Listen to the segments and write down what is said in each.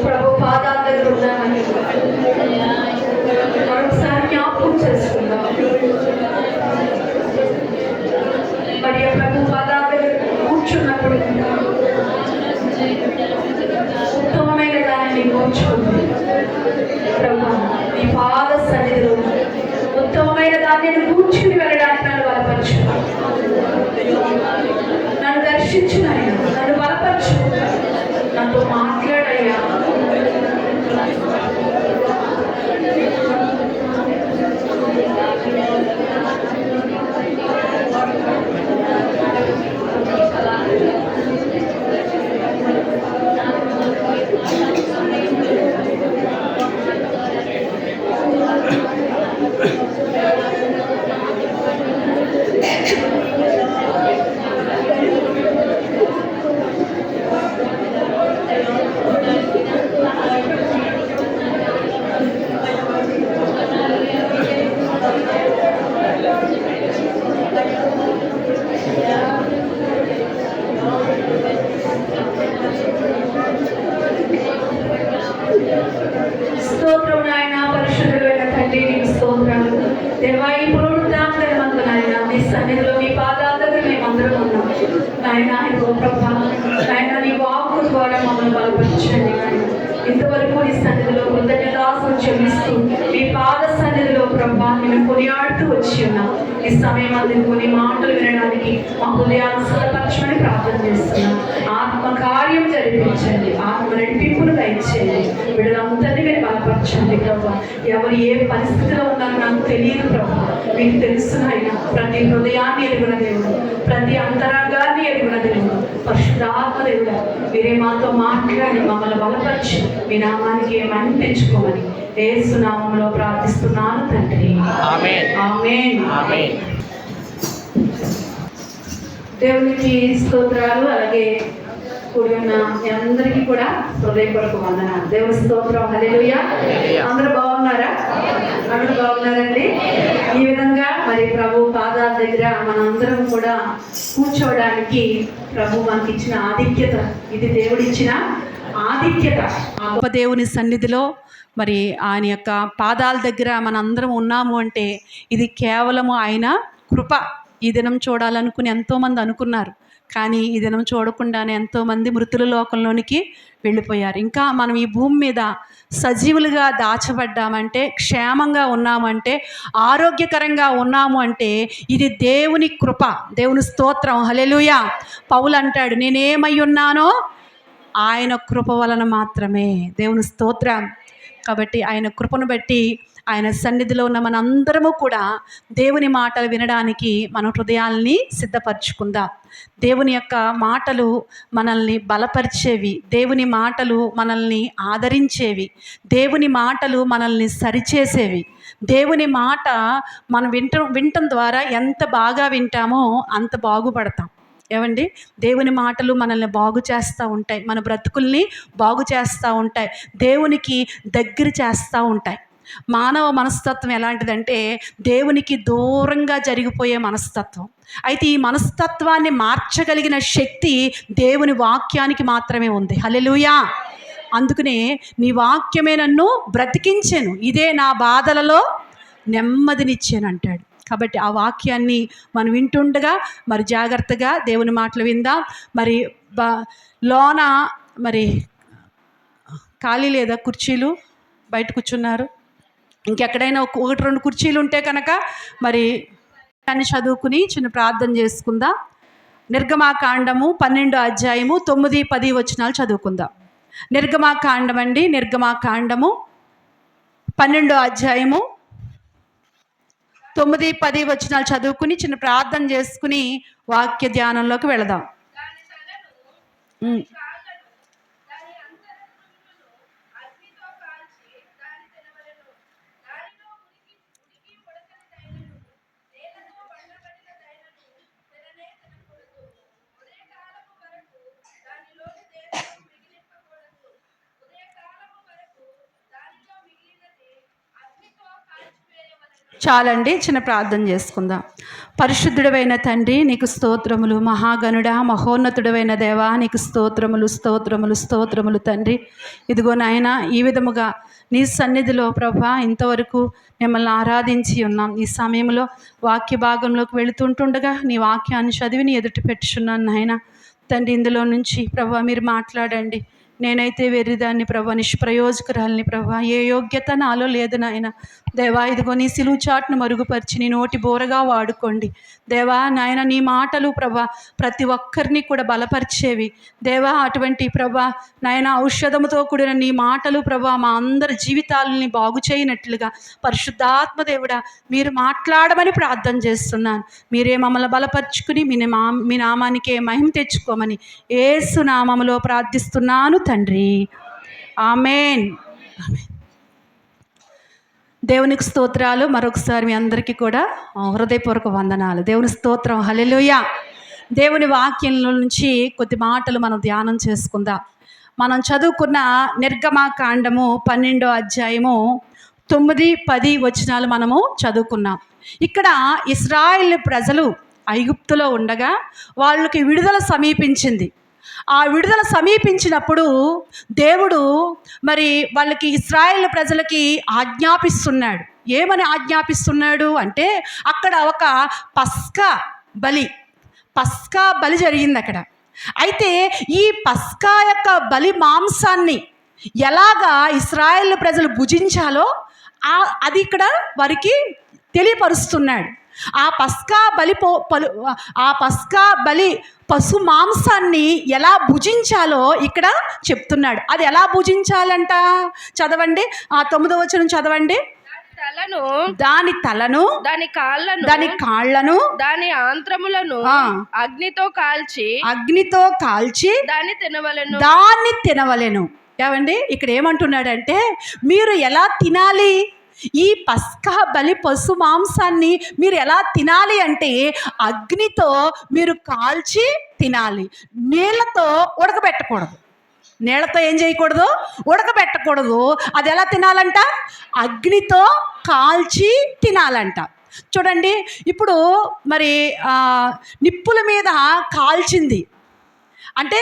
ప్రభు పాదాల దగ్గర ఉన్నామని మరొకసారి జ్ఞాపకం చేసుకుందాం. మరి ప్రభు పాదాల దగ్గర కూర్చున్నప్పుడు ఉత్తమమైన దానిని కోర్చుకుంది. ప్రభు నీ పాద సన్నిధిలో ఉత్తమమైన దాన్ని కూర్చుని వెళ్ళడానికి నన్ను బలపరచు, నన్ను దర్శించు, నన్ను బలపరచు, నాతో మాట్లాడయ్యా. స్తోత్రం నాయన, పరిశుద్ధుడైన తండ్రి నీకు స్తోత్రాలు దేవా. ఈ పునరుద్ధానందమందు నాయన నీ సన్నిధిలో నీ పాదాల దగ్గర మేమందరం ఉన్నాం నాయన. నాయన నీ వాక్కు ద్వారా మమ్మల్ని బలపరచండి నాయన. ఇంతవరకు నీ సన్నిధిలో కృతజ్ఞతాస్తుతులు చెల్లిస్తూ నీ పాద సన్నిధిలో ప్రభా నేను కొనియాడుతూ వచ్చి ఉన్నాం. ఈ సమయం అందుకుని మాటలు వినడానికి మా హృదయాన్ని సిద్ధపరచమని ప్రార్థన చేస్తున్నాం. ఆత్మ కార్యం జరిపించండి, ఆత్మ నడిపింపును దయచేయండి. వీళ్ళందరినీ మీరు బలపరచండి ప్రభా. ఎవరు ఏ పరిస్థితిలో ఉన్నారో నాకు తెలియదు ప్రభా, మీకు తెలుసు నాయన. ప్రతి హృదయాన్ని ఎరుగున దేవుడు, ప్రతి అంతరంగాన్ని ఎరుగున దేవుడు, పరిశుద్ధాత్మ దేవుడు మీరే మాతో మాట్లాడి మమ్మల్ని బలపరిచి మీ నామానికి అనిపించుకోమని యేసు నామములో ప్రార్థిస్తున్నాను తండ్రి. ఆమేన్, ఆమేన్, ఆమేన్. దేవునికి స్తోత్రాలు. అలాగే కూడి ఉన్న మీ అందరికీ కూడా హృదయపూర్వక వందనాలు. దేవుని స్తోత్రం. హల్లెలూయా. అందరూ బాగున్నారా? అందరూ బాగున్నారండి. ఈ విధంగా మరి ప్రభు పాదాల దగ్గర మనందరం కూడా కూర్చోవడానికి ప్రభు మనకి ఇచ్చిన ఆధిక్యత, ఇది దేవుడిచ్చిన ఆధిక్యత. గొప్ప దేవుని సన్నిధిలో మరి ఆయన యొక్క పాదాల దగ్గర మనందరం ఉన్నాము అంటే ఇది కేవలము ఆయన కృప. ఈ దినం చూడాలనుకుని ఎంతోమంది అనుకున్నారు, కానీ ఈ దినం చూడకుండానే ఎంతోమంది మృతుల లోకంలోనికి వెళ్ళిపోయారు. ఇంకా మనం ఈ భూమి మీద సజీవులుగా దాచబడ్డామంటే, క్షేమంగా ఉన్నామంటే, ఆరోగ్యకరంగా ఉన్నాము అంటే ఇది దేవుని కృప. దేవుని స్తోత్రం. హల్లెలూయా. పౌలు అంటాడు, నేనేమై ఉన్నానో ఆయన కృప వలన మాత్రమే. దేవుని స్తోత్రం. కాబట్టి ఆయన కృపను బట్టి ఆయన సన్నిధిలో ఉన్న మనందరము కూడా దేవుని మాటలు వినడానికి మన హృదయాల్ని సిద్ధపరచుకుందాం. దేవుని యొక్క మాటలు మనల్ని బలపరిచేవి, దేవుని మాటలు మనల్ని ఆదరించేవి, దేవుని మాటలు మనల్ని సరిచేసేవి. దేవుని మాట మనం వినటం ద్వారా ఎంత బాగా వింటామో అంత బాగుపడతాం. ఏమండి, దేవుని మాటలు మనల్ని బాగు చేస్తూ ఉంటాయి, మన బ్రతుకుల్ని బాగు చేస్తూ ఉంటాయి, దేవునికి దగ్గర చేస్తూ ఉంటాయి. మానవ మనస్తత్వం ఎలాంటిదంటే దేవునికి దూరంగా జరిగిపోయే మనస్తత్వం. అయితే ఈ మనస్తత్వాన్ని మార్చగలిగిన శక్తి దేవుని వాక్యానికి మాత్రమే ఉంది. హల్లెలూయా. అందుకనే నీ వాక్యమే నన్ను బ్రతికించెను, ఇదే నా బాధలలో నెమ్మదినిచ్చాను అంటాడు. కాబట్టి ఆ వాక్యాన్ని మనం వింటుండగా మరి జాగ్రత్తగా దేవుని మాటలు విందాం. మరి లోన మరి ఖాళీ లేదా కుర్చీలు? బయట కూర్చున్నారు. ఇంకెక్కడైనా ఒకటి రెండు కుర్చీలు ఉంటే కనుక మరి దాన్ని చదువుకుని చిన్న ప్రార్థన చేసుకుందాం. నిర్గమాకాండము 12వ అధ్యాయము 9, 10 వచనాలు చదువుకుందాం. నిర్గమాకాండం అండి, నిర్గమాకాండము 12వ అధ్యాయము 9, 10 వచనాలు చదువుకుని చిన్న ప్రార్థన చేసుకుని వాక్య ధ్యానంలోకి వెళదాం. చాలండి, చిన్న ప్రార్థన చేసుకుందాం. పరిశుద్ధుడవైన తండ్రి, నీకు స్తోత్రములు. మహాగణుడా, మహోన్నతుడవైన దేవా, నీకు స్తోత్రములు, స్తోత్రములు, స్తోత్రములు తండ్రి. ఇదిగో నాయన, ఈ విధముగా నీ సన్నిధిలో ప్రభా ఇంతవరకు మిమ్మల్ని ఆరాధించి ఉన్నాం. ఈ సమయంలో వాక్య భాగంలోకి వెళుతుంటుండగా నీ వాక్యాన్ని చదివి నీ ఎదుట పెట్టుచున్నాను నాయన. తండ్రి, ఇందులో నుంచి ప్రభా మీరు మాట్లాడండి. నేనైతే వెర్రిదాన్ని ప్రభా, నిష్ప్రయోజకురాలిని ప్రభా, ఏ యోగ్యత నాలో లేదు నాయన. దేవా, ఇదిగో నీ సిలువు చాటును మరుగుపరిచి నీ నోటి బోరగా వాడుకోండి దేవా. నాయన, నీ మాటలు ప్రభా ప్రతి ఒక్కరిని కూడా బలపరిచేవి దేవా. అటువంటి ప్రభా నాయన, ఔషధముతో కూడిన నీ మాటలు ప్రభా మా అందరి జీవితాలని బాగు చేయనట్లుగా పరిశుద్ధాత్మ దేవుడా మీరు మాట్లాడమని ప్రార్థన చేస్తున్నాను. మీరే మమ్మల్ని బలపరుచుకుని మీ నామానికే మహిమ తెచ్చుకోమని యేసు నామములో ప్రార్థిస్తున్నాను తండ్రి. ఆమేన్. దేవునికి స్తోత్రాలు. మరొకసారి మీ అందరికీ కూడా హృదయపూర్వక వందనాలు. దేవుని స్తోత్రం. హల్లెలూయా. దేవుని వాక్యంలో నుంచి కొద్ది మాటలు మనం ధ్యానం చేసుకుందాం. మనం చదువుకున్న నిర్గమకాండము 12వ అధ్యాయము 9, 10 వచనాలు మనము చదువుకున్నాం. ఇక్కడ ఇశ్రాయేలు ప్రజలు ఐగుప్తులో ఉండగా వాళ్ళకి విడుదల సమీపించింది. ఆ విడుదల సమీపించినప్పుడు దేవుడు మరి వాళ్ళకి ఇశ్రాయేలు ప్రజలకి ఆజ్ఞాపిస్తున్నాడు. ఏమని ఆజ్ఞాపిస్తున్నాడు అంటే, అక్కడ ఒక పస్కా బలి జరిగింది అక్కడ. అయితే ఈ పస్కా యొక్క బలి మాంసాన్ని ఎలాగా ఇశ్రాయేలు ప్రజలు భుజించాలో అది ఇక్కడ వారికి తెలియపరుస్తున్నాడు. ఆ పస్కా బలి పశు మాంసాన్ని ఎలా భుజించాలో ఇక్కడ చెప్తున్నాడు. అది ఎలా భుజించాలంట చదవండి. ఆ 9వ వచనం చదవండి. దాని తలను, దాని కాళ్ళను, దాని ఆంత్రములను అగ్నితో కాల్చి దాన్ని తినవలెను. ఏమండి, ఇక్కడ ఏమంటున్నాడంటే, మీరు ఎలా తినాలి? ఈ పస్కా బలి పశు మాంసాన్ని మీరు ఎలా తినాలి అంటే, అగ్నితో మీరు కాల్చి తినాలి. నీళ్లతో ఉడకబెట్టకూడదు. నీళ్లతో ఏం చేయకూడదు? ఉడకబెట్టకూడదు. అది ఎలా తినాలంట? అగ్నితో కాల్చి తినాలంట. చూడండి, ఇప్పుడు మరి నిప్పుల మీద కాల్చింది అంటే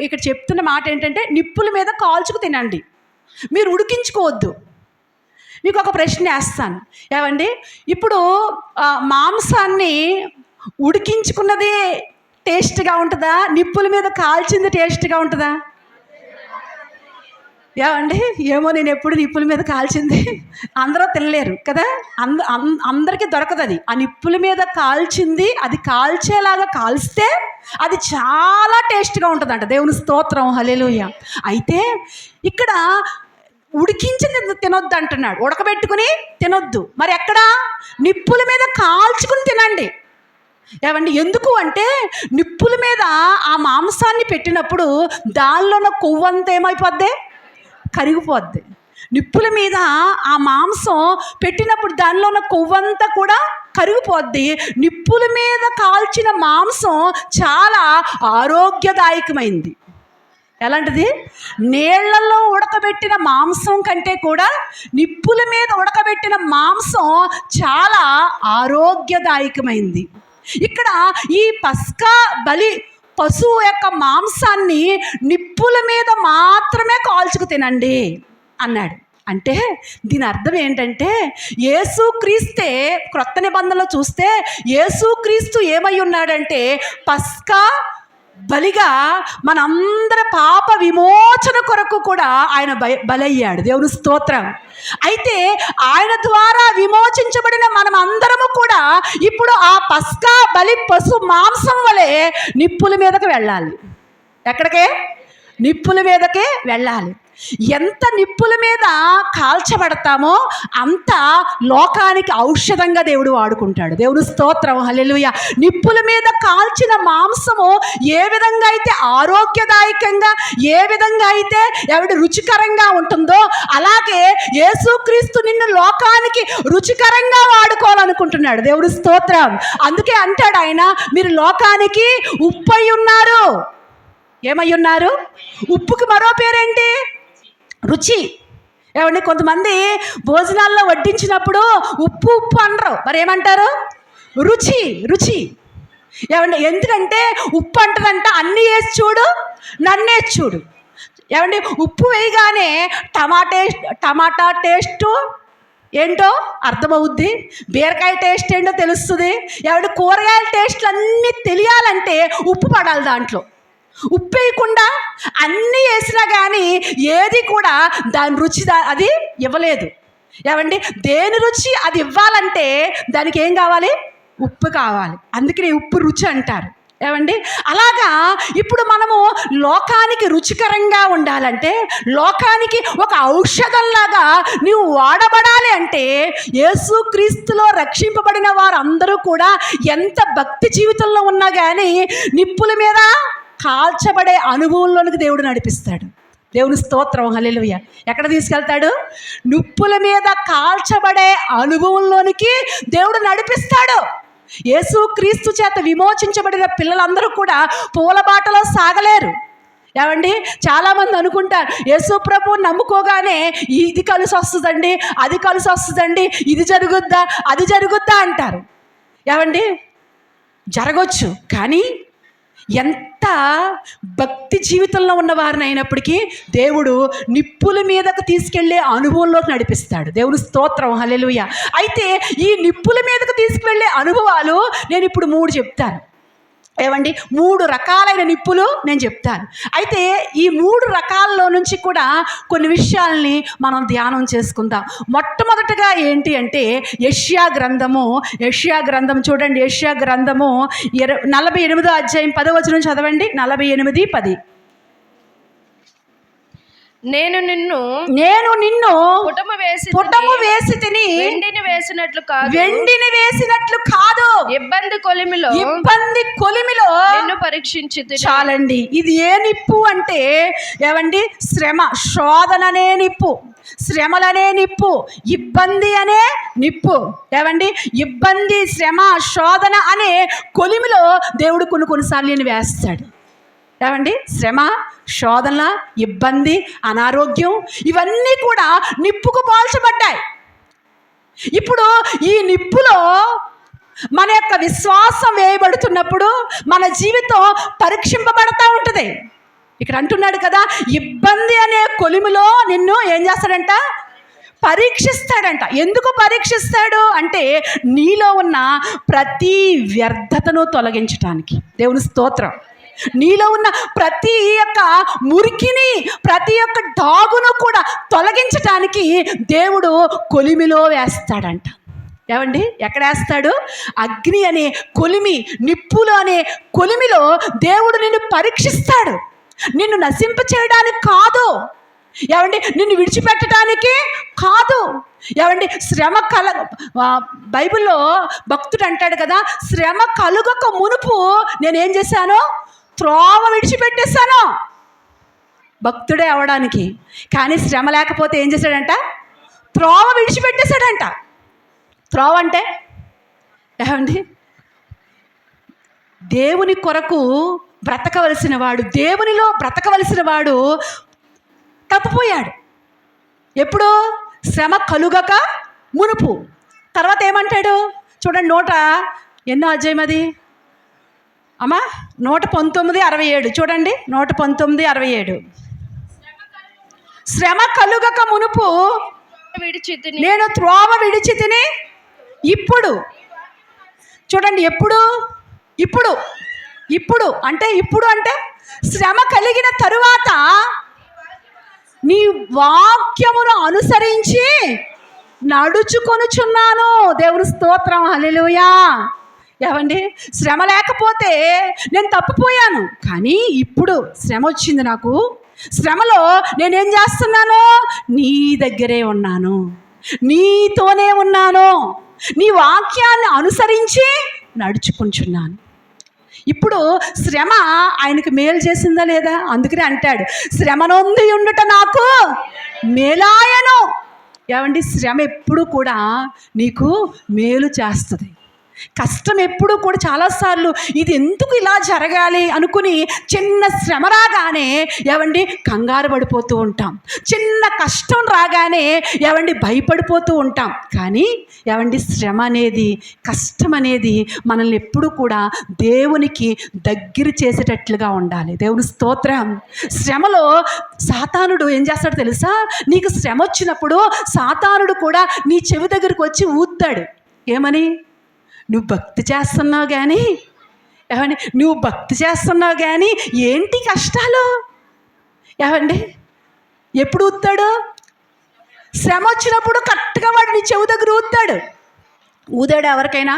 ఇక్కడ చెప్తున్న మాట ఏంటంటే, నిప్పుల మీద కాల్చుకు తినండి, మీరు ఉడికించుకోవద్దు. మీకు ఒక ప్రశ్న వేస్తాను. ఏమండి, ఇప్పుడు మాంసాన్ని ఉడికించుకున్నది టేస్ట్గా ఉంటుందా, నిప్పుల మీద కాల్చింది టేస్ట్గా ఉంటుందా? ఏమండి, ఏమో, నేను ఎప్పుడు నిప్పుల మీద కాల్చింది అందరూ తినలేరు కదా, అందరికీ దొరకదు అది. ఆ నిప్పుల మీద కాల్చింది అది కాల్చేలాగా కాల్స్తే అది చాలా టేస్ట్గా ఉంటుందంట. దేవుని స్తోత్రం. హల్లెలూయా. అయితే ఇక్కడ ఉడికించి తినొద్దు అంటున్నాడు, ఉడకబెట్టుకుని తినొద్దు. మరి ఎక్కడ? నిప్పుల మీద కాల్చుకుని తినండి. ఏమండి, ఎందుకు అంటే, నిప్పుల మీద ఆ మాంసాన్ని పెట్టినప్పుడు దానిలో ఉన్న కొవ్వంతా ఏమైపోద్ది? కరిగిపోద్ది. నిప్పుల మీద ఆ మాంసం పెట్టినప్పుడు దానిలో ఉన్న కొవ్వంతా కూడా కరిగిపోద్ది. నిప్పుల మీద కాల్చిన మాంసం చాలా ఆరోగ్యదాయకమైంది. ఎలాంటిది? నీళ్లలో ఉడకబెట్టిన మాంసం కంటే కూడా నిప్పుల మీద ఉడకబెట్టిన మాంసం చాలా ఆరోగ్యదాయకమైంది. ఇక్కడ ఈ పస్కా బలి పశువు యొక్క మాంసాన్ని నిప్పుల మీద మాత్రమే కాల్చుకు తినండి అన్నాడు. అంటే దీని అర్థం ఏంటంటే, యేసుక్రీస్తే క్రొత్త నిబంధనలో చూస్తే యేసుక్రీస్తు ఏమై ఉన్నాడంటే, పస్కా బలిగా మనందరి పాప విమోచన కొరకు కూడా ఆయన బలయ్యాడు. దేవుని స్తోత్రం. అయితే ఆయన ద్వారా విమోచించబడిన మనం అందరము కూడా ఇప్పుడు ఆ పస్కా బలి పశు మాంసం వలె నిప్పుల మీదకి వెళ్ళాలి. ఎక్కడికే? నిప్పుల మీదకే వెళ్ళాలి. ఎంత నిప్పుల మీద కాల్చబడతామో అంత లోకానికి ఔషధంగా దేవుడు వాడుకుంటాడు. దేవుడు స్తోత్రం. హల్లెలూయా. నిప్పుల మీద కాల్చిన మాంసము ఏ విధంగా అయితే ఆరోగ్యదాయకంగా, ఏ విధంగా అయితే రుచికరంగా ఉంటుందో, అలాగే యేసుక్రీస్తు నిన్ను లోకానికి రుచికరంగా వాడుకోవాలనుకుంటున్నాడు. దేవుడు స్తోత్రం. అందుకే అంటాడు ఆయన, మీరు లోకానికి ఉప్పై ఉన్నారు. ఏమై ఉన్నారు? ఉప్పుకి మరో పేరేంటి? రుచి. ఏమండి, కొంతమంది భోజనాల్లో వడ్డించినప్పుడు ఉప్పు ఉప్పు అనరు, మరి ఏమంటారు? రుచి రుచి. ఏమండి, ఎందుకంటే ఉప్పు అంటదంట అన్నీ వేసి చూడు, నన్నేసి చూడు. ఏమండి, ఉప్పు వేయగానే టమాటా టేస్టు ఏంటో అర్థమవుద్ది, బీరకాయ టేస్ట్ ఏంటో తెలుస్తుంది. ఏమంటే కూరగాయల టేస్ట్లు అన్నీ తెలియాలంటే ఉప్పు పడాలి దాంట్లో. ఉప్పు వేయకుండా అన్నీ వేసినా కానీ ఏది కూడా దాని రుచి అది ఇవ్వలేదు. ఏమండి, దేని రుచి అది ఇవ్వాలంటే దానికి ఏం కావాలి? ఉప్పు కావాలి. అందుకని ఉప్పు రుచి అంటారు. ఏమండి, అలాగా ఇప్పుడు మనము లోకానికి రుచికరంగా ఉండాలంటే, లోకానికి ఒక ఔషధంలాగా నీవు వాడబడాలి అంటే, యేసుక్రీస్తులో రక్షింపబడిన వారందరూ కూడా ఎంత భక్తి జీవితంలో ఉన్నా కానీ నిప్పుల మీద కాల్చబడే అనుభవంలోనికి దేవుడు నడిపిస్తాడు. దేవుని స్తోత్రం, హల్లెలూయా. ఎక్కడ తీసుకెళ్తాడు? నిప్పుల మీద కాల్చబడే అనుభవంలోనికి దేవుడు నడిపిస్తాడు. యేసుక్రీస్తు చేత విమోచించబడిన పిల్లలందరూ కూడా పూలబాటలో సాగలేరు. ఏమండి, చాలామంది అనుకుంటారు యేసు ప్రభువుని నమ్ముకోగానే ఇది కలిసి వస్తుందండి, అది కలిసి వస్తుందండి, ఇది జరుగుద్దా అది జరుగుద్దా అంటారు. ఏమండి, జరగవచ్చు, కానీ ఎంత భక్తి జీవితంలో ఉన్న వారిని అయినప్పటికీ దేవుడు నిప్పుల మీదకు తీసుకెళ్లే అనుభవంలోకి నడిపిస్తాడు. దేవుని స్తోత్రం, హల్లెలూయా. అయితే ఈ నిప్పుల మీదకు తీసుకువెళ్ళే అనుభవాలు నేను ఇప్పుడు 3 చెప్తాను. ఏమండి, 3 రకాలైన నిప్పులు నేను చెప్తాను. అయితే ఈ 3 రకాల్లో నుంచి కూడా కొన్ని విషయాల్ని మనం ధ్యానం చేసుకుందాం. మొట్టమొదటిగా ఏంటి అంటే యెషయా గ్రంథం చూడండి. యెషయా గ్రంథము 48వ అధ్యాయం 10వ వచనం చదవండి. 48:10. నేను నిన్ను పుటము వేసి తిని వెండిని వేసినట్లు కాదు, ఇబ్బంది కొలిమిలో నిన్ను పరీక్షించి. చాలండి. ఇది ఏ నిప్పు అంటే ఏమండి, శ్రమ, శోధననే నిప్పు, శ్రమలనే నిప్పు, ఇబ్బంది అనే నిప్పు. ఏమండి, ఇబ్బంది, శ్రమ, శోధన అనే కొలిమిలో దేవుడు కొన్నిసార్లు నేను వేస్తాడు. ఏమండి, శ్రమ, శోధన, ఇబ్బంది, అనారోగ్యం ఇవన్నీ కూడా నిప్పుకు పోల్చబడ్డాయి. ఇప్పుడు ఈ నిప్పులో మన యొక్క విశ్వాసం వేయబడుతున్నప్పుడు మన జీవితం పరీక్షింపబడతా ఉంటుంది. ఇక్కడ అంటున్నాడు కదా, ఇబ్బంది అనే కొలిమిలో నిన్ను ఏం చేస్తాడంట? పరీక్షిస్తాడంట. ఎందుకు పరీక్షిస్తాడు అంటే నీలో ఉన్న ప్రతి వ్యర్థతను తొలగించడానికి. దేవుని స్తోత్రం. నీలో ఉన్న ప్రతి ఒక్క మురికిని, ప్రతి ఒక్క డాగును కూడా తొలగించటానికి దేవుడు కొలిమిలో వేస్తాడంట. ఏమండి, ఎక్కడ వేస్తాడు? అగ్ని అనే కొలిమి, నిప్పులు అనే కొలిమిలో దేవుడు నిన్ను పరీక్షిస్తాడు. నిన్ను నశింప చేయడానికి కాదు. ఏమండి, నిన్ను విడిచిపెట్టడానికి కాదు. ఏమండి, బైబిల్లో భక్తుడు అంటాడు కదా, శ్రమ కలుగక మునుపు నేనేం చేశాను? త్రోవ విడిచిపెట్టేశాను. భక్తుడే అవడానికి. కానీ శ్రమ లేకపోతే ఏం చేశాడంట? త్రోవ విడిచిపెట్టేశాడంట. త్రోవ అంటే ఏమండి, దేవుని కొరకు బ్రతకవలసిన వాడు, దేవునిలో బ్రతకవలసిన వాడు తప్పిపోయాడు. ఎప్పుడు? శ్రమ కలుగక మునుపు. తర్వాత ఏమంటాడు చూడండి, ఎన్నో అధ్యాయం అది అమ్మా? 119:67 చూడండి. 119:67. శ్రమ కలుగక మునుపు నేను త్రోవ విడిచి తిని. ఇప్పుడు చూడండి, ఇప్పుడు అంటే శ్రమ కలిగిన తరువాత నీ వాక్యమును అనుసరించి నడుచుకొనుచున్నాను. దేవుని స్తోత్రం, హల్లెలూయా. ఏమండి, శ్రమ లేకపోతే నేను తప్పిపోయాను, కానీ ఇప్పుడు శ్రమ వచ్చింది నాకు. శ్రమలో నేనేం చేస్తున్నాను? నీ దగ్గరే ఉన్నాను, నీతోనే ఉన్నాను, నీ వాక్యాన్ని అనుసరించి నడుచుకుంటున్నాను. ఇప్పుడు శ్రమ ఆయనకు మేలు చేసిందా లేదా? అందుకనే అంటాడు, శ్రమ నొంది ఉండుట నాకు మేలాయను. ఏమండి, శ్రమ ఎప్పుడు కూడా నీకు మేలు చేస్తుంది. కష్టం ఎప్పుడూ కూడా చాలాసార్లు ఇది ఎందుకు ఇలా జరగాలి అనుకుని చిన్న శ్రమ రాగానే ఏవండి కంగారు పడిపోతూ ఉంటాం. చిన్న కష్టం రాగానే ఏవండి భయపడిపోతూ ఉంటాం. కానీ ఏవండి శ్రమ అనేది, కష్టం అనేది మనల్ని ఎప్పుడూ కూడా దేవునికి దగ్గర చేసేటట్లుగా ఉండాలి. దేవుని స్తోత్రం. శ్రమలో సాతానుడు ఏం చేస్తాడో తెలుసా? నీకు శ్రమ వచ్చినప్పుడు సాతానుడు కూడా నీ చెవి దగ్గరికి వచ్చి ఊతాడు. ఏమని? నువ్వు భక్తి చేస్తున్నావు కానీ, ఏమండి నువ్వు భక్తి చేస్తున్నావు కానీ ఏంటి కష్టాలు? ఏమండి ఎప్పుడు ఊతాడు? శ్రమ వచ్చినప్పుడు కరెక్ట్గా వాడు నీ చెవి దగ్గర ఊతాడు. ఊదాడు ఎవరికైనా?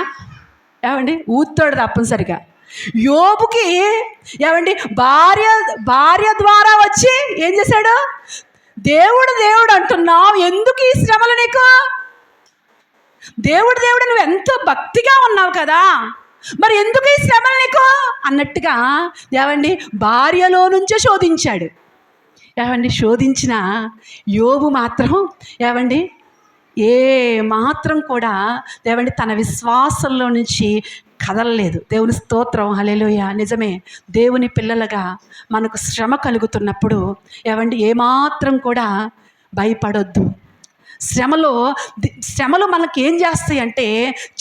ఏమండి ఊతాడు తప్పనిసరిగా. యోబుకి ఏమండి భార్య ద్వారా వచ్చి ఏం చేశాడు? దేవుడు అంటున్నావు, ఎందుకు ఈ శ్రమలు నీకు? దేవుడు నువ్వు ఎంతో భక్తిగా ఉన్నావు కదా, మరి ఎందుకు ఈ శ్రమలు నీకు అన్నట్టుగా ఏమండి భార్యలో నుంచే శోధించాడు. ఏమండి శోధించిన యోబు మాత్రం ఏమండి ఏ మాత్రం కూడా ఏమండి తన విశ్వాసంలో నుంచి కదలలేదు. దేవుని స్తోత్రం. హల్లెలూయా. నిజమే, దేవుని పిల్లలుగా మనకు శ్రమ కలుగుతున్నప్పుడు ఏమండి ఏమాత్రం కూడా భయపడొద్దు. శ్రమలు మనకి ఏం చేస్తాయి అంటే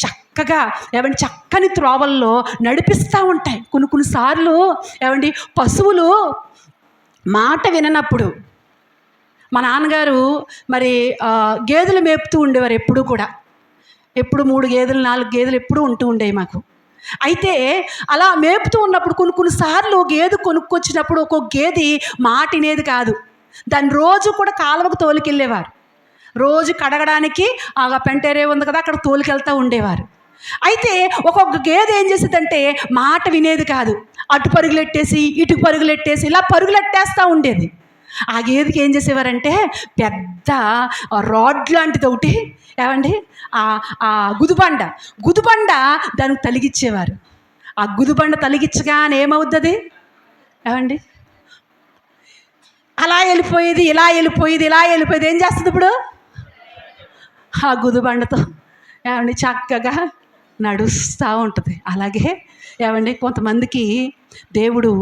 చక్కగా ఏమండి చక్కని త్రోవల్లో నడిపిస్తూ ఉంటాయి. కొన్నిసార్లు ఏమండి పశువులు మాట విననప్పుడు మా నాన్నగారు మరి గేదెలు మేపుతూ ఉండేవారు. ఎప్పుడు 3 గేదెలు 4 గేదెలు ఎప్పుడూ ఉంటూ ఉండేవి మాకు. అయితే అలా మేపుతూ ఉన్నప్పుడు కొన్నిసార్లు గేదె కొనుక్కొచ్చినప్పుడు ఒక్కొక్క గేదె మాట వినేది కాదు. దాన్ని రోజు కూడా కాలువకు తోలుకెళ్ళేవారు. రోజు కడగడానికి ఆ పెంటేరే ఉంది కదా, అక్కడ తోలుకెళ్తూ ఉండేవారు. అయితే ఒక్కొక్క గేదె ఏం చేసేదంటే మాట వినేది కాదు. అటు పరుగులెట్టేసి ఇటు పరుగులెట్టేసి ఇలా పరుగులెట్టేస్తూ ఉండేది. ఆ గేదెకి ఏం చేసేవారంటే పెద్ద రాడ్ లాంటిది ఒకటి ఏమండి ఆ గుదుబండ దానికి తలిగిచ్చేవారు. ఆ గుదుబండ తలిగించగానే ఏమవుతుంది ఏమండి? అలా వెళ్ళిపోయేది, ఇలా వెళ్ళిపోయేది. ఏం చేస్తుంది ఇప్పుడు? ఆ గుదుబండతో ఏమండి చక్కగా నడుస్తూ ఉంటుంది. అలాగే ఏమండి కొంతమందికి దేవుడు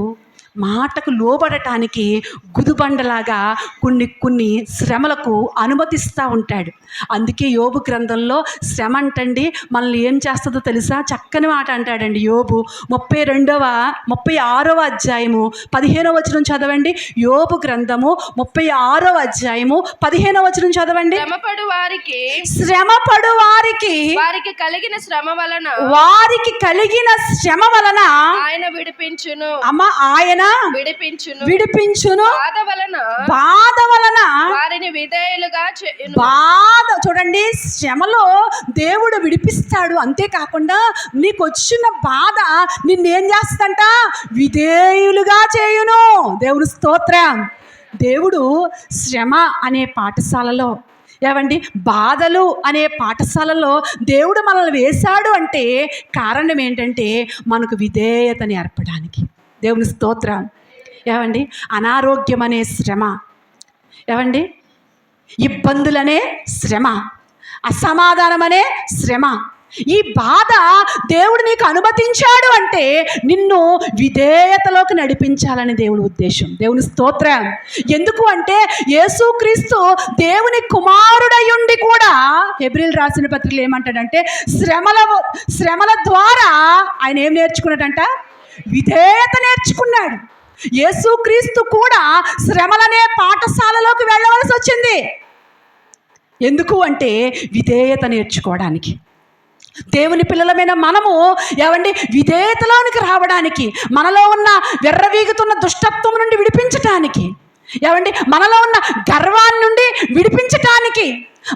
మాటకు లోబడటానికి గుదుబండలాగా కొన్ని శ్రమలకు అనుమతిస్తూ ఉంటాడు. అందుకే యోబు గ్రంథంలో శ్రమ అంటండి మనల్ని ఏం చేస్తుందో తెలుసా? చక్కని మాట అంటాడండి యోబు 36వ అధ్యాయము 15వ వచనం చదవండి. యోబు గ్రంథము 36వ అధ్యాయము 15వ వచనం చదవండి. శ్రమపడు వారికి వారికి కలిగిన శ్రమ వలన ఆయన విడిపించును. అమ్మ ఆయన విడిపించును. బాధ వలన వారిని విధేయులుగా చేయును. బాధ చూడండి, శ్రమలో దేవుడు విడిపిస్తాడు. అంతేకాకుండా నీకు వచ్చిన బాధ నిన్నేం చేస్తుందంట? విధేయులుగా చేయును. దేవుని స్తోత్రం. దేవుడు శ్రమ అనే పాఠశాలలో ఏమండి బాధలు అనే పాఠశాలలో దేవుడు మనల్ని వేశాడు అంటే కారణం ఏంటంటే మనకు విధేయతని ఏర్పడానికి. దేవుని స్తోత్రం. ఏమండి అనారోగ్యం అనే శ్రమ, ఏమండి ఇబ్బందులనే శ్రమ, అసమాధానం అనే శ్రమ, ఈ బాధ దేవుడు నీకు అనుమతించాడు అంటే నిన్ను విధేయతలోకి నడిపించాలని దేవుని ఉద్దేశం. దేవుని స్తోత్రం. ఎందుకు అంటే యేసుక్రీస్తు దేవుని కుమారుడయ్యుండి కూడా హెబ్రీయులు రాసిన పత్రికలు ఏమంటాడంటే శ్రమల ద్వారా ఆయన ఏం నేర్చుకున్నాడంట? విధేయత నేర్చుకున్నాడు. యేసుక్రీస్తు కూడా శ్రమలనే పాఠశాలలోకి వెళ్ళవలసి వచ్చింది. ఎందుకు అంటే విధేయత నేర్చుకోవడానికి. దేవుని పిల్లలమైన మనము ఏమండి విధేయతలోనికి రావడానికి, మనలో ఉన్న వెర్రవీగుతున్న దుష్టత్వం నుండి విడిపించటానికి, ఏమండి మనలో ఉన్న గర్వాన్ని నుండి విడిపించటానికి,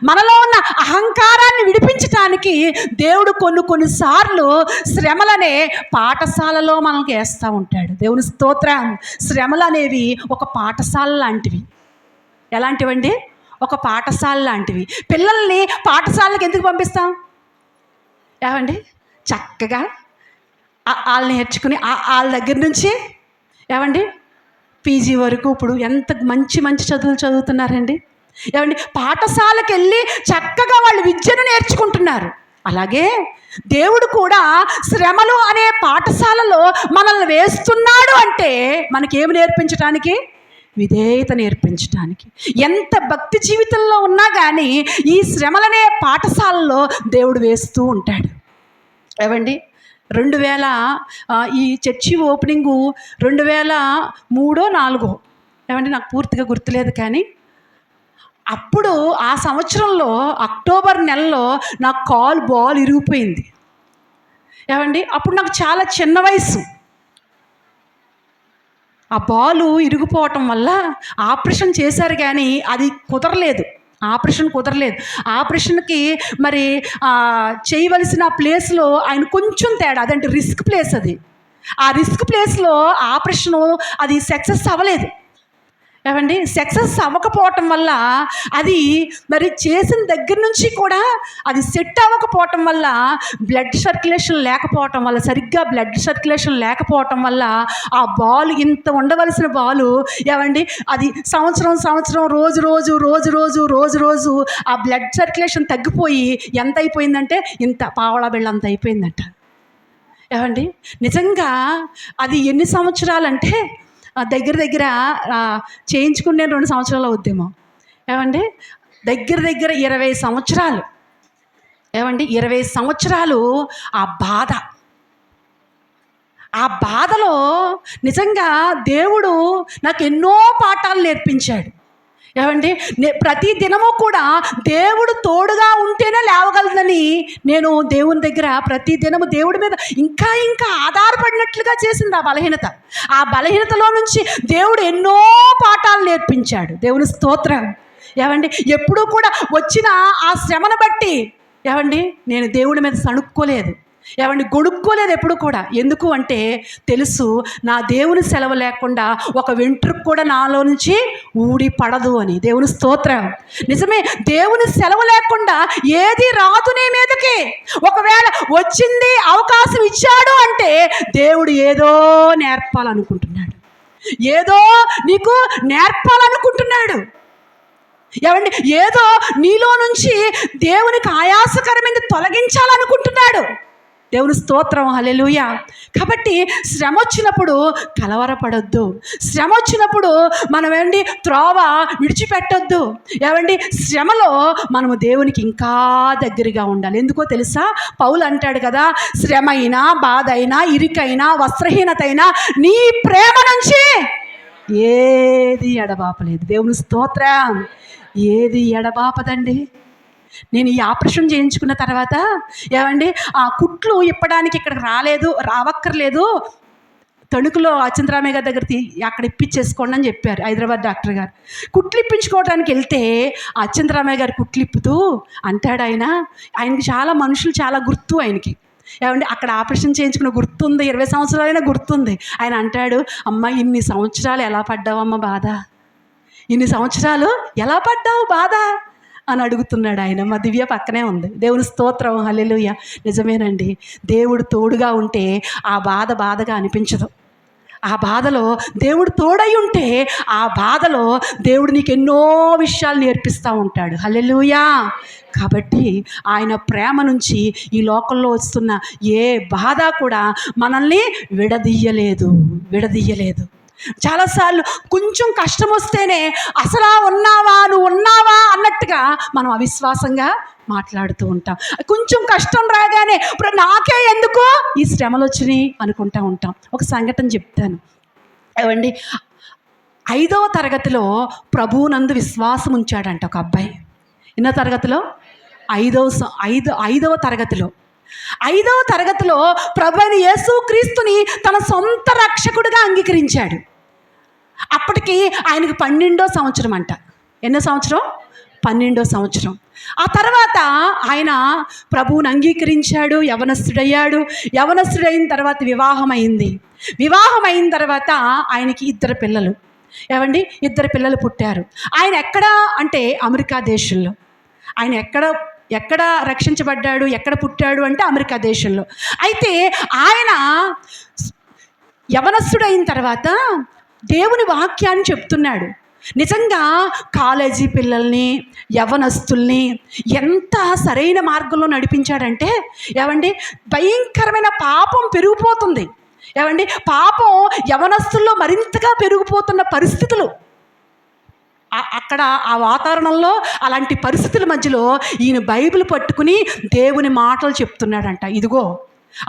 మనలో ఉన్న అహంకారాన్ని విడిపించటానికి దేవుడు కొన్నిసార్లు శ్రమలనే పాఠశాలలో మనకు వేస్తూ ఉంటాడు. దేవుని స్తోత్రం. శ్రమలు అనేవి ఒక పాఠశాల లాంటివి. ఎలాంటివండి? ఒక పాఠశాల లాంటివి. పిల్లల్ని పాఠశాలకు ఎందుకు పంపిస్తాం? ఏమండి చక్కగా వాళ్ళు నేర్చుకుని వాళ్ళ దగ్గర నుంచి ఏమండి పీజీ వరకు ఇప్పుడు ఎంత మంచి చదువులు చదువుతున్నారండి. ఏమండి పాఠశాలకు వెళ్ళి చక్కగా వాళ్ళు విద్యను నేర్చుకుంటున్నారు. అలాగే దేవుడు కూడా శ్రమలు అనే పాఠశాలలో మనల్ని వేస్తున్నాడు అంటే మనకేమి నేర్పించడానికి? విధేయత నేర్పించడానికి. ఎంత భక్తి జీవితంలో ఉన్నా కానీ ఈ శ్రమలనే పాఠశాలలో దేవుడు వేస్తూ ఉంటాడు. ఏవండి 2000 ఈ చర్చి ఓపెనింగు 2003-04 ఏమండి, నాకు పూర్తిగా గుర్తులేదు, కానీ అప్పుడు ఆ సంవత్సరంలో అక్టోబర్ నెలలో నా కాలు బాల్ ఇరిగిపోయింది. ఏమండి, అప్పుడు నాకు చాలా చిన్న వయసు. ఆ బాలు ఇరిగిపోవటం వల్ల ఆపరేషన్ చేశారు, కానీ అది కుదరలేదు. ఆపరేషన్కి మరి చేయవలసిన ప్లేస్లో ఆయన కొంచెం తేడా, అదంటే రిస్క్ ప్లేస్. ఆ రిస్క్ ప్లేస్లో ఆపరేషను అది సక్సెస్ అవ్వలేదు. ఏమండి, సక్సెస్ అవ్వకపోవటం వల్ల అది మరి చేసిన దగ్గర నుంచి కూడా అది సెట్ అవ్వకపోవటం వల్ల సరిగ్గా బ్లడ్ సర్క్యులేషన్ లేకపోవటం వల్ల ఆ బాల్, ఇంత ఉండవలసిన బాలు ఏమండి, అది సంవత్సరం రోజు ఆ బ్లడ్ సర్క్యులేషన్ తగ్గిపోయి ఎంత అయిపోయిందంటే ఇంత పావలా బిళ్ళ అంత అయిపోయిందంట. ఏమండి, నిజంగా అది ఎన్ని సంవత్సరాలంటే దగ్గర చేయించుకునే 2 సంవత్సరాల ఉద్యమం. ఏమండి, దగ్గర 20 సంవత్సరాలు. ఏమండి, 20 సంవత్సరాలు ఆ బాధలో నిజంగా దేవుడు నాకు ఎన్నో పాఠాలు నేర్పించాడు. ఏమండి, ప్రతి దినము కూడా దేవుడు తోడుగా ఉంటేనే లేవగలదని నేను దేవుని దగ్గర ప్రతి దినము దేవుడి మీద ఇంకా ఆధారపడినట్లుగా చేసింది ఆ బలహీనతలో నుంచి దేవుడు ఎన్నో పాఠాలు నేర్పించాడు. దేవుని స్తోత్రం. ఏమండి, ఎప్పుడూ కూడా వచ్చిన ఆ శ్రమను బట్టి ఏమండి నేను దేవుడి మీద సణుక్కోలేదు, గొడుక్కోలేదు ఎప్పుడు కూడా. ఎందుకు అంటే తెలుసు, నా దేవుని సెలవు లేకుండా ఒక వెంట్రుకు కూడా నాలో నుంచి ఊడి పడదు అని. దేవుని స్తోత్రం. నిజమే, దేవుని సెలవు లేకుండా ఏది రాదు నీ మీదకి. ఒకవేళ వచ్చింది, అవకాశం ఇచ్చాడు అంటే దేవుడు ఏదో నేర్పాలనుకుంటున్నాడు, ఏదో నీకు నేర్పాలనుకుంటున్నాడు. ఏమండి, ఏదో నీలో నుంచి దేవునికి ఆయాసకరమైనది తొలగించాలనుకుంటున్నాడు. దేవుని స్తోత్రం. హల్లెలూయా. కాబట్టి శ్రమ వచ్చినప్పుడు కలవరపడొద్దు. శ్రమ వచ్చినప్పుడు మనం త్రోవ విడిచిపెట్టొద్దు. శ్రమలో మనము దేవునికి ఇంకా దగ్గరగా ఉండాలి. ఎందుకో తెలుసా, పౌలు అంటాడు కదా, శ్రమ అయినా, బాధ అయినా, ఇరుకైనా, వస్త్రహీనత అయినా నీ ప్రేమ నుంచి ఏది ఎడబాపలేదు. దేవుని స్తోత్రం. ఏది ఎడబాపదండి. నేను ఈ ఆపరేషన్ చేయించుకున్న తర్వాత ఆ కుట్లు ఇప్పడానికి ఇక్కడికి రావక్కర్లేదు, తణుకులో అచ్చింతరామయ్య గారి దగ్గర అక్కడ ఇప్పించేసుకోండి అని చెప్పారు హైదరాబాద్ డాక్టర్ గారు. కుట్లు ఇప్పించుకోవడానికి వెళ్తే అచ్చింతరామయ్య గారు కుట్లు ఇప్పుతూ అంటాడు, ఆయనకి చాలా మనుషులు చాలా గుర్తు ఆయనకి. అక్కడ ఆపరేషన్ చేయించుకున్న గుర్తుంది, 20 సంవత్సరాలైనా గుర్తుంది. ఆయన అంటాడు, అమ్మ ఇన్ని సంవత్సరాలు ఎలా పడ్డావమ్మ బాధ, ఇన్ని సంవత్సరాలు ఎలా పడ్డావు బాధ అని అడుగుతున్నాడు ఆయన. మా దివ్య పక్కనే ఉంది. దేవుని స్తోత్రం. హల్లెలూయా. నిజమేనండి, దేవుడు తోడుగా ఉంటే ఆ బాధగా అనిపించదు. ఆ బాధలో దేవుడు తోడై ఉంటే ఆ బాధలో దేవుడు నీకు ఎన్నో విషయాలు నేర్పిస్తూ ఉంటాడు. హల్లెలూయా. కాబట్టి ఆయన ప్రేమ నుంచి ఈ లోకంలో వస్తున్న ఏ బాధ కూడా మనల్ని విడదీయలేదు. చాలాసార్లు కొంచెం కష్టం వస్తేనే అసలు నువ్వు ఉన్నావా అన్నట్టుగా మనం అవిశ్వాసంగా మాట్లాడుతూ ఉంటాం. కొంచెం కష్టం రాగానే ఇప్పుడు నాకే ఎందుకు ఈ శ్రమలు వచ్చినాయి అనుకుంటూ ఉంటాం. ఒక సంఘటన చెప్తాను. 5వ తరగతిలో ప్రభువునందు విశ్వాసం ఉంచాడంట ఒక అబ్బాయి. ఎన్నో తరగతిలో? 5వ తరగతిలో ప్రభువైన యేసుక్రీస్తుని తన సొంత రక్షకుడిగా అంగీకరించాడు. అప్పటికి ఆయనకు 12వ సంవత్సరం అంట. ఎన్నో సంవత్సరం? 12వ సంవత్సరం. ఆ తర్వాత ఆయన ప్రభువుని అంగీకరించాడు, యవనస్తుడైన తర్వాత వివాహం అయిన తర్వాత ఆయనకి 2 పిల్లలు. 2 పిల్లలు పుట్టారు. ఆయన ఎక్కడ అంటే అమెరికా దేశంలో. ఆయన ఎక్కడ రక్షించబడ్డాడు, ఎక్కడ పుట్టాడు అంటే అమెరికా దేశంలో. అయితే ఆయన యవనస్తుడైన తర్వాత దేవుని వాక్యాన్ని చెప్తున్నాడు. నిజంగా కాలేజీ పిల్లల్ని, యవ్వనస్తుల్ని ఎంత సరైన మార్గంలో నడిపించాడంటే, ఏమండి, భయంకరమైన పాపం పెరిగిపోతుంది. ఏమండి, పాపం యవ్వనస్తుల్లో మరింతగా పెరిగిపోతున్న పరిస్థితులు. అక్కడ ఆ వాతావరణంలో అలాంటి పరిస్థితుల మధ్యలో ఈయన బైబిల్ పట్టుకుని దేవుని మాటలు చెప్తున్నాడంట. ఇదిగో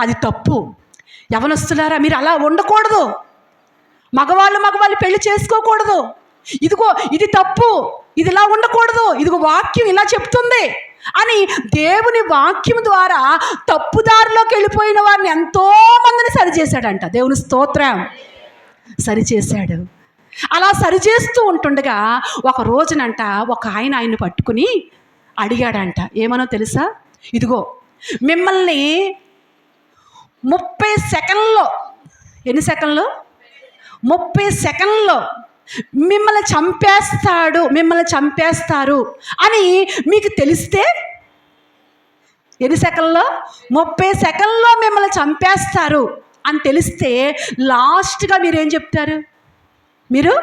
అది తప్పు, యవ్వనస్తులారా మీరు అలా ఉండకూడదు, మగవాళ్ళు పెళ్లి చేసుకోకూడదు, ఇదిగో ఇది తప్పు, ఇది ఇలా ఉండకూడదు, ఇదిగో వాక్యం ఇలా చెప్తుంది అని దేవుని వాక్యం ద్వారా తప్పుదారిలోకి వెళ్ళిపోయిన వారిని ఎంతో మందిని సరిచేశాడంట. దేవుని స్తోత్రం. సరిచేశాడు. అలా సరిచేస్తూ ఉంటుండగా ఒక రోజునంట ఒక ఆయన్ని పట్టుకుని అడిగాడంట. ఏమనో తెలుసా? ఇదిగో మిమ్మల్ని 30 సెకండ్లో, ఎన్ని సెకండ్లు? 30 సెకండ్లో మిమ్మల్ని చంపేస్తారు అని మీకు తెలిస్తే, ఎన్ని సెకండ్లో? 30 సెకండ్లో మిమ్మల్ని చంపేస్తారు అని తెలిస్తే లాస్ట్గా మీరు ఏం చెప్తారు? మీరు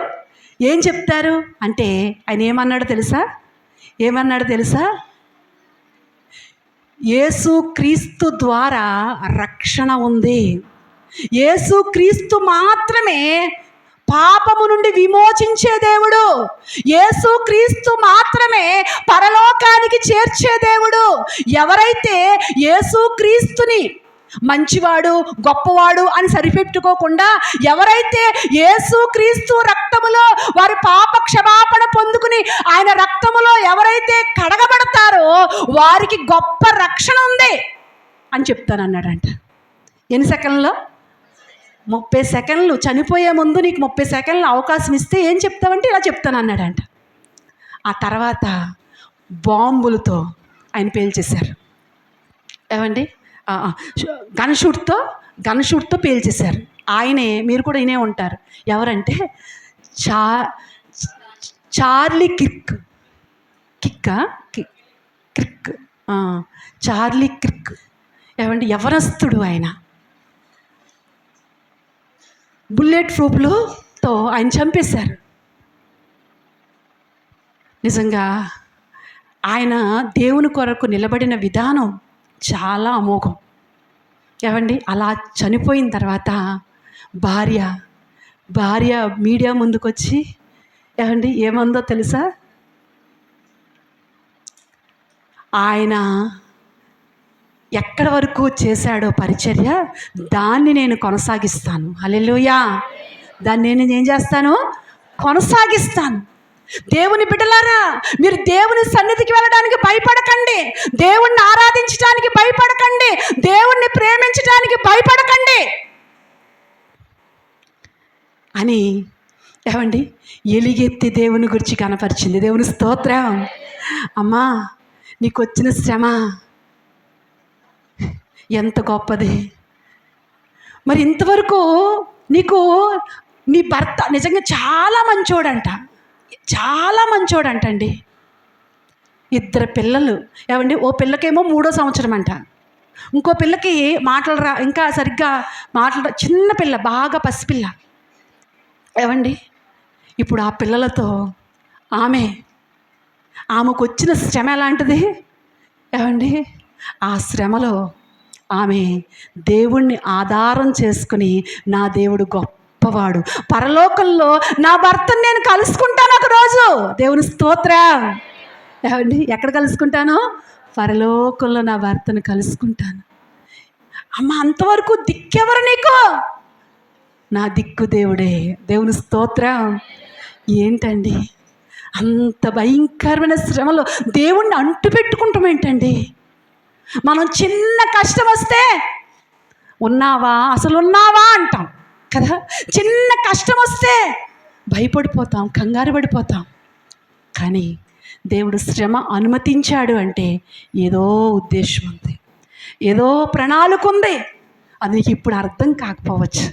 ఏం చెప్తారు అంటే ఆయన ఏమన్నాడు తెలుసా? యేసుక్రీస్తు ద్వారా రక్షణ ఉంది. యేసుక్రీస్తు మాత్రమే పాపము నుండి విమోచించే దేవుడు. యేసుక్రీస్తు మాత్రమే పరలోకానికి చేర్చే దేవుడు. ఎవరైతే యేసుక్రీస్తుని మంచివాడు, గొప్పవాడు అని సరిపెట్టుకోకుండా, ఎవరైతే యేసుక్రీస్తు రక్తములో వారి పాప క్షమాపణ పొందుకుని ఆయన రక్తములో ఎవరైతే కడగబడతారో వారికి గొప్ప రక్షణ ఉంది అని చెప్తానన్నాడంట. ఎన్ని సెకండ్లో? 30 సెకండ్లు. చనిపోయే ముందు నీకు 30 సెకండ్లు అవకాశం ఇస్తే ఏం చెప్తావంటే ఇలా చెప్తానన్నాడంట. ఆ తర్వాత బాంబులతో ఆయన పేల్చేశారు. ఏమండి, గన్ షూట్తో పేల్చేశారు. ఆయనే, మీరు కూడా వినే ఉంటారు. ఎవరంటే చార్లీ క్రిక్. Charlie Crick. ఏమండి, యవ్వనస్తుడు ఆయన. బుల్లెట్ ప్రూఫ్లతో ఆయన చంపేశారు. నిజంగా ఆయన దేవుని కొరకు నిలబడిన విధానం చాలా అమోఘం. ఏమండి, అలా చనిపోయిన తర్వాత భార్య మీడియా ముందుకొచ్చి ఏమండి ఏమందో తెలుసా? ఆయన ఎక్కడి వరకు చేశాడో పరిచర్య, దాన్ని నేను కొనసాగిస్తాను. హల్లెలూయా. దాన్ని నేను ఏం చేస్తాను? కొనసాగిస్తాను. దేవుని బిడ్డలారా, మీరు దేవుని సన్నిధికి వెళ్ళడానికి భయపడకండి, దేవుణ్ణి ఆరాధించడానికి భయపడకండి, దేవుణ్ణి ప్రేమించడానికి భయపడకండి అని ఏమండి ఎలిగెత్తి దేవుని గురించి కనపరిచింది. దేవుని స్తోత్రం. అమ్మా, నీకు వచ్చిన శ్రమ ఎంత గొప్పది. మరి ఇంతవరకు నీ భర్త నిజంగా చాలా మంచోడంటండి. 2 పిల్లలు. ఏమండి, ఓ పిల్లకేమో 3వ సంవత్సరం అంట, ఇంకో పిల్లకి ఇంకా సరిగ్గా మాటలు చిన్న పిల్ల, బాగా పసిపిల్ల. ఏమండి, ఇప్పుడు ఆ పిల్లలతో ఆమెకు వచ్చిన శ్రమ ఎలాంటిది? ఏమండి, ఆ శ్రమలో ఆమె దేవుణ్ణి ఆధారం చేసుకుని, నా దేవుడు గొప్పవాడు, పరలోకంలో నా భర్తను నేను కలుసుకుంటాను ఒకరోజు. దేవుని స్తోత్రం. ఏమండి, ఎక్కడ కలుసుకుంటాను? పరలోకంలో నా భర్తను కలుసుకుంటాను. అమ్మ, అంతవరకు దిక్కెవరు నీకు? నా దిక్కు దేవుడే. దేవుని స్తోత్రం. ఏంటండి, అంత భయంకరమైన శ్రమలో దేవుణ్ణి అంటు పెట్టుకుంటాం ఏంటండి? మనం చిన్న కష్టం వస్తే ఉన్నావా అంటాం కదా. చిన్న కష్టం వస్తే భయపడిపోతాం, కంగారు పడిపోతాం. కానీ దేవుడు శ్రమ అనుమతించాడు అంటే ఏదో ఉద్దేశం ఉంది, ఏదో ప్రణాళిక ఉంది. అది నీకు ఇప్పుడు అర్థం కాకపోవచ్చు.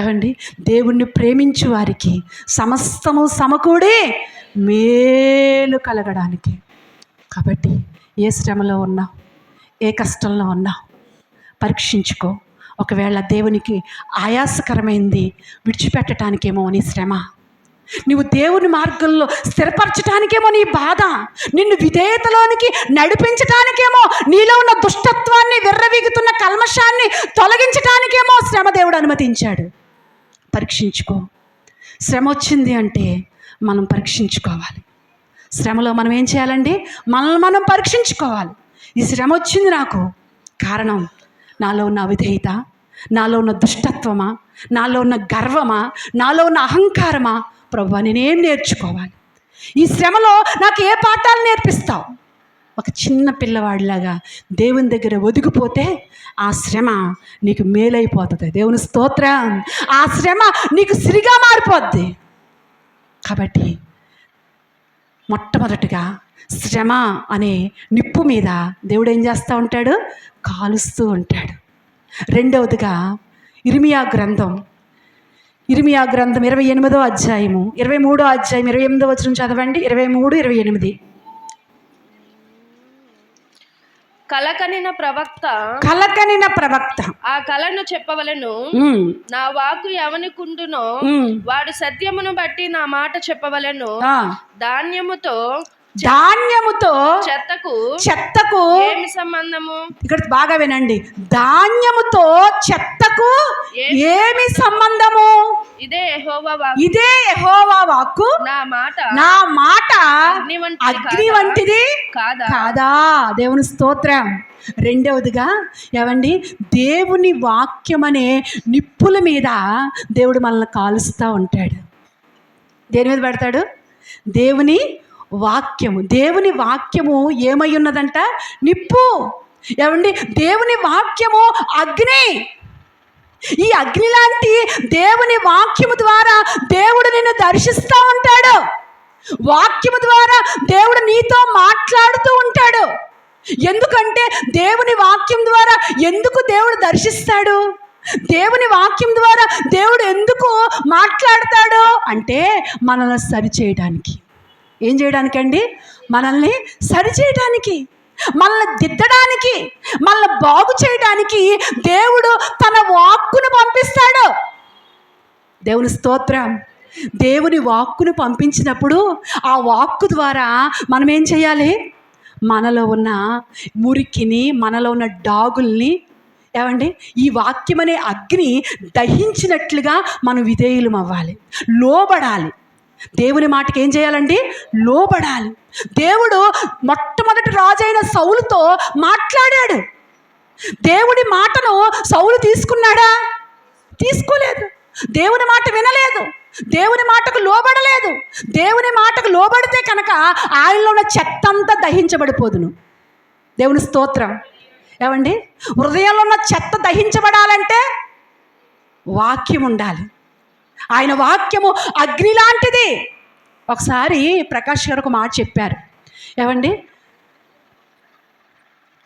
ఏమండి, దేవుణ్ణి ప్రేమించు వారికి సమస్తము సమకూడి మేలు కలగడానికి. కాబట్టి ఏ శ్రమలో ఉన్నావు, ఏ కష్టంలో ఉన్నావు పరీక్షించుకో. ఒకవేళ దేవునికి ఆయాసకరమైంది విడిచిపెట్టడానికేమో నీ శ్రమ, నువ్వు దేవుని మార్గంలో స్థిరపరచటానికేమో నీ బాధ, నిన్ను విధేయతలోనికి నడిపించటానికేమో, నీలో ఉన్న దుష్టత్వాన్ని, విర్రవీగుతున్న కల్మషాన్ని తొలగించటానికేమో శ్రమ దేవుడు అనుమతించాడు. పరీక్షించుకో. శ్రమ వచ్చింది అంటే మనం పరీక్షించుకోవాలి. శ్రమలో మనం ఏం చేయాలండి? మనల్ని మనం పరీక్షించుకోవాలి. ఈ శ్రమ వచ్చింది నాకు, కారణం నాలో ఉన్న అవిధేయత, నాలో ఉన్న దుష్టత్వమా, నాలో ఉన్న గర్వమా, నాలో ఉన్న అహంకారమా? ప్రభువా, నేనేం నేర్చుకోవాలి? ఈ శ్రమలో నాకు ఏ పాఠాలు నేర్పిస్తావు? ఒక చిన్న పిల్లవాడిలాగా దేవుని దగ్గర ఒదిగిపోతే ఆ శ్రమ నీకు మేలైపోతుంది. దేవుని స్తోత్రం. ఆ శ్రమ నీకు సిరిగా మారిపోద్ది. కాబట్టి మొట్టమొదటిగా శ్రమ అనే నిప్పు మీద దేవుడు ఏం చేస్తూ ఉంటాడు? కాలుస్తూ ఉంటాడు. రెండవదిగా ఇర్మియా గ్రంథం 28వ అధ్యాయము 23వ అధ్యాయం 28వ వచనం చదవండి. 23, 28. కలకనిన ప్రవక్త ఆ కలను చెప్పవలను. నా వాక్కు ఎవనికుండునో వాడు సత్యమును బట్టి నా మాట చెప్పవలను. ధాన్యముతో చెత్తకు ఏమి సంబంధము? ఇక్కడ బాగా వినండి. ధాన్యముతో చెత్తకు ఏమి సంబంధము? ఇదే యెహోవా వాక్కు. నా మాట అగ్ని వంటిది కాదా? దేవుని స్తోత్రం. రెండవదిగా ఏమండి, దేవుని వాక్యం అనే నిప్పుల మీద దేవుడు మనల్ని కాలుస్తూ ఉంటాడు. దేని మీద పెడతాడు? దేవుని వాక్యము ఏమై ఉన్నదంట? నిప్పు. ఏమండి, దేవుని వాక్యము అగ్ని. ఈ అగ్ని లాంటి దేవుని వాక్యము ద్వారా దేవుడు నిన్ను దర్శిస్తూ ఉంటాడు. వాక్యము ద్వారా దేవుడు నీతో మాట్లాడుతూ ఉంటాడు. ఎందుకంటే దేవుని వాక్యం ద్వారా ఎందుకు దేవుడు దర్శిస్తాడు? దేవుని వాక్యం ద్వారా దేవుడు ఎందుకు మాట్లాడతాడు అంటే మనల్ని సరిచేయడానికి. ఏం చేయడానికండి? మనల్ని సరిచేయడానికి, మనల్ని దిద్దడానికి, మనల్ని బాగు చేయడానికి దేవుడు తన వాక్కును పంపిస్తాడు. దేవుని స్తోత్రం. దేవుని వాక్కును పంపించినప్పుడు ఆ వాక్కు ద్వారా మనం ఏం చేయాలి? మనలో ఉన్న మురికిని, మనలో ఉన్న డాగుల్ని, ఏమండి, ఈ వాక్యం అనే అగ్ని దహించినట్లుగా మనం విధేయులం అవ్వాలి, లోబడాలి. దేవుని మాటకి ఏం చేయాలండి? లోబడాలి. దేవుడు మొట్టమొదటి రాజైన సౌలుతో మాట్లాడాడు. దేవుడి మాటను సౌలు తీసుకున్నాడా? తీసుకోలేదు. దేవుని మాట వినలేదు, దేవుని మాటకు లోబడలేదు. దేవుని మాటకు లోబడితే కనుక ఆయనలో ఉన్న చెత్త అంతా దహించబడిపోదును. దేవుని స్తోత్రం. ఏమండి, హృదయంలో ఉన్న చెత్త దహించబడాలంటే వాక్యం ఉండాలి. ఆయన వాక్యము అగ్ని లాంటిది. ఒకసారి ప్రకాష్ గారు ఒక మాట చెప్పారు. ఏమండి,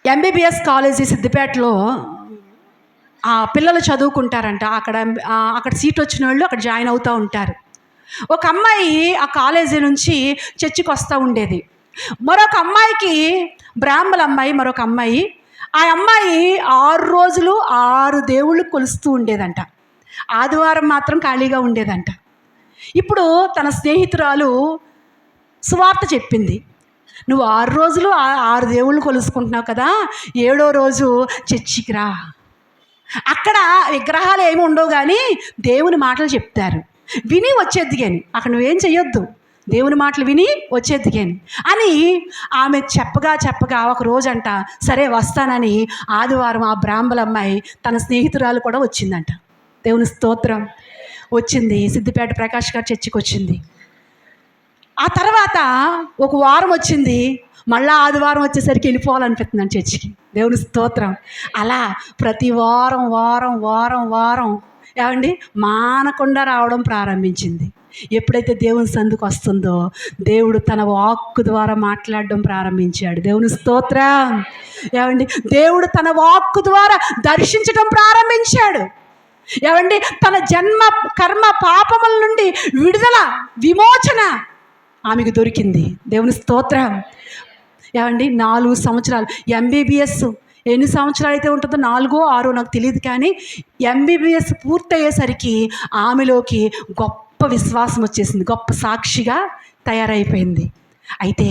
MBBS కాలేజీ సిద్దిపేటలో పిల్లలు చదువుకుంటారంట. అక్కడ సీట్ వచ్చిన వాళ్ళు అక్కడ జాయిన్ అవుతూ ఉంటారు. ఒక అమ్మాయి ఆ కాలేజీ నుంచి చర్చికి వస్తూ ఉండేది. మరొక అమ్మాయికి, బ్రాహ్మణ అమ్మాయి, మరొక అమ్మాయి, ఆ అమ్మాయి 6 రోజులు 6 దేవుళ్ళు కొలుస్తూ ఉండేదంట. ఆదివారం మాత్రం ఖాళీగా ఉండేదంట. ఇప్పుడు తన స్నేహితురాలు సువార్త చెప్పింది. నువ్వు 6 రోజులు 6 దేవుళ్ళు కొలుసుకుంటున్నావు కదా, 7వ రోజు చర్చికి రా. అక్కడ విగ్రహాలు ఏమి ఉండవు కానీ దేవుని మాటలు చెప్తారు, విని వచ్చేద్ది కానీ అక్కడ నువ్వేం చెయ్యొద్దు, దేవుని మాటలు విని వచ్చేద్ది కానీ అని ఆమె చెప్పగా ఒక రోజంట సరే వస్తానని ఆదివారం ఆ బ్రాహ్మణ అమ్మాయి తన స్నేహితురాలు కూడా వచ్చిందంట. దేవుని స్తోత్రం. వచ్చింది, సిద్దిపేట ప్రకాష్ గారు చర్చికి వచ్చింది. ఆ తర్వాత ఒక వారం వచ్చింది, మళ్ళా ఆదివారం వచ్చేసరికి వెళ్ళిపోవాలనిపిస్తుందండి చర్చికి. దేవుని స్తోత్రం. అలా ప్రతి వారం ఏమండి మానకుండా రావడం ప్రారంభించింది. ఎప్పుడైతే దేవుని సందుకు వస్తుందో దేవుడు తన వాక్కు ద్వారా మాట్లాడడం ప్రారంభించాడు. దేవుని స్తోత్రం. ఏమండి, దేవుడు తన వాక్కు ద్వారా దర్శించడం ప్రారంభించాడు. ఏమండి, తన జన్మ కర్మ పాపముల నుండి విడుదల, విమోచన ఆమెకు దొరికింది. దేవుని స్తోత్రం. ఏమండి, 4 సంవత్సరాలు MBBS ఎన్ని సంవత్సరాలు అయితే ఉంటుందో, 4, 6 నాకు తెలియదు కానీ MBBS పూర్తయ్యేసరికి ఆమెలోకి గొప్ప గొప్ప విశ్వాసం వచ్చేసింది, గొప్ప సాక్షిగా తయారైపోయింది. అయితే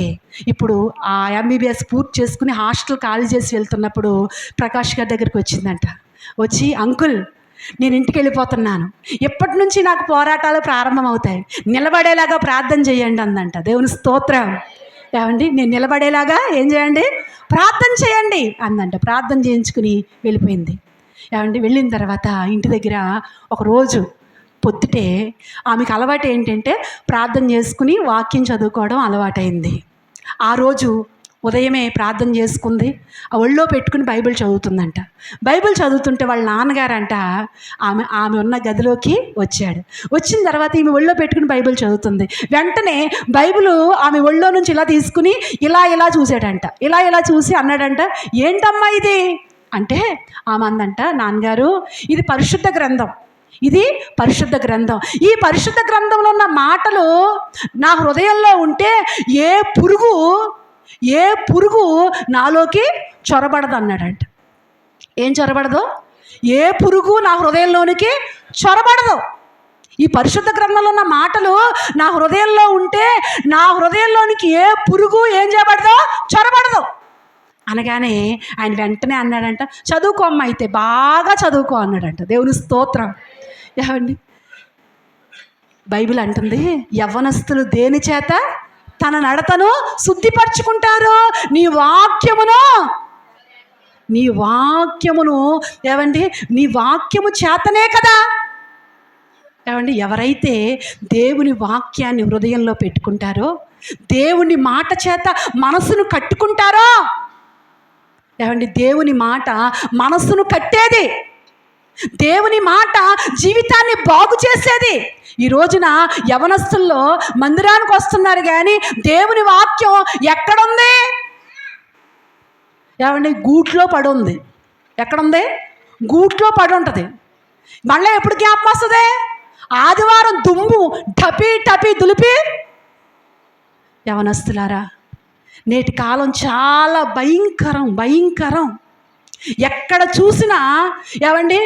ఇప్పుడు ఆ ఎంబీబీఎస్ పూర్తి చేసుకుని హాస్టల్ ఖాళీ చేసి వెళ్తున్నప్పుడు ప్రకాష్ గారి దగ్గరికి వచ్చిందంట. వచ్చి, అంకుల్ నేను ఇంటికి వెళ్ళిపోతున్నాను, ఎప్పటి నుంచి నాకు పోరాటాలు ప్రారంభమవుతాయి, నిలబడేలాగా ప్రార్థన చేయండి అందంట. దేవుని స్తోత్రం. ఏమండి, నేను నిలబడేలాగా ఏం చేయండి, ప్రార్థన చేయండి అందంట. ప్రార్థన చేయించుకుని వెళ్ళిపోయింది. ఏమండి, వెళ్ళిన తర్వాత ఇంటి దగ్గర ఒకరోజు పొద్దుటే ఆమెకు అలవాటు ఏంటంటే ప్రార్థన చేసుకుని వాక్యం చదువుకోవడం అలవాటైంది. ఆ రోజు ఉదయమే ప్రార్థన చేసుకుంది, ఆ ఒళ్ళో పెట్టుకుని బైబిల్ చదువుతుందంట. బైబిల్ చదువుతుంటే వాళ్ళ నాన్నగారంట ఆమె ఉన్న గదిలోకి వచ్చాడు. వచ్చిన తర్వాత ఈమె ఒళ్ళో పెట్టుకుని బైబిల్ చదువుతుంది. వెంటనే బైబిల్ ఆమె ఒళ్ళో నుంచి ఇలా తీసుకుని ఇలా చూశాడంట. ఇలా చూసి అన్నాడంట, ఏంటమ్మా ఇది అంటే, ఆమె అందంట, నాన్నగారు ఇది పరిశుద్ధ గ్రంథం, ఇది పరిశుద్ధ గ్రంథం. ఈ పరిశుద్ధ గ్రంథంలో ఉన్న మాటలు నా హృదయంలో ఉంటే ఏ పురుగు నాలోకి చొరబడదు అన్నాడంట. ఏం చొరబడదు? ఏ పురుగు నా హృదయంలోనికి చొరబడదు. ఈ పరిశుద్ధ గ్రంథంలో ఉన్న మాటలు నా హృదయంలో ఉంటే నా హృదయంలోనికి ఏ పురుగు ఏం చేయబడదో, చొరబడదు అనగానే ఆయన వెంటనే అన్నాడంట, చదువుకో అమ్మ, అయితే బాగా చదువుకో అన్నాడంట. దేవుని స్తోత్రం. ఏమండి, బైబిల్ అంటుంది, యవ్వనస్తులు దేని చేత తన నడతను శుద్ధిపరచుకుంటారు? నీ వాక్యమును ఏమండి, నీ వాక్యము చేతనే కదా. ఏమండి, ఎవరైతే దేవుని వాక్యాన్ని హృదయంలో పెట్టుకుంటారో, దేవుని మాట చేత మనసును కట్టుకుంటారో, ఏమండి, దేవుని మాట మనసును కట్టేది, దేవుని మాట జీవితాన్ని బాగు చేసేది. ఈ రోజున యవనస్తుల్లో మందిరానికి వస్తున్నారు కానీ దేవుని వాక్యం ఎక్కడుంది? ఏమండి, గూట్లో పడి ఉంది. ఎక్కడుంది? గూట్లో పడి ఉంటుంది. మళ్ళీ ఎప్పుడు జ్ఞాపకం వస్తుంది? ఆదివారం దుమ్ము టపీ దులిపి. యవనస్తులారా, నేటి కాలం చాలా భయంకరం. ఎక్కడ చూసినా ఏమండి,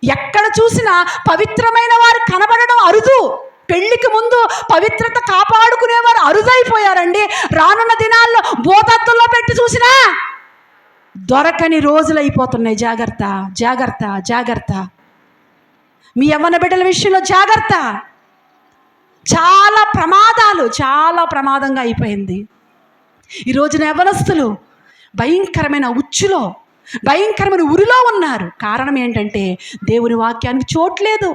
ఎక్కడ చూసినా పవిత్రమైన వారు కనబడడం అరుదు. పెళ్లికి ముందు పవిత్రత కాపాడుకునేవారు అరుదైపోయారండి. రానున్న దినాల్లో భూతత్వంలో పెట్టి చూసినా దొరకని రోజులు అయిపోతున్నాయి. జాగ్రత్త. మీ యవ్వన బిడ్డల విషయంలో జాగ్రత్త. చాలా ప్రమాదంగా అయిపోయింది. ఈ రోజున యవ్వనస్తులు భయంకరమైన ఉచ్చులో, భయంకరమైన ఉరిలో ఉన్నారు. కారణం ఏంటంటే దేవుని వాక్యానికి చోట్లేదు.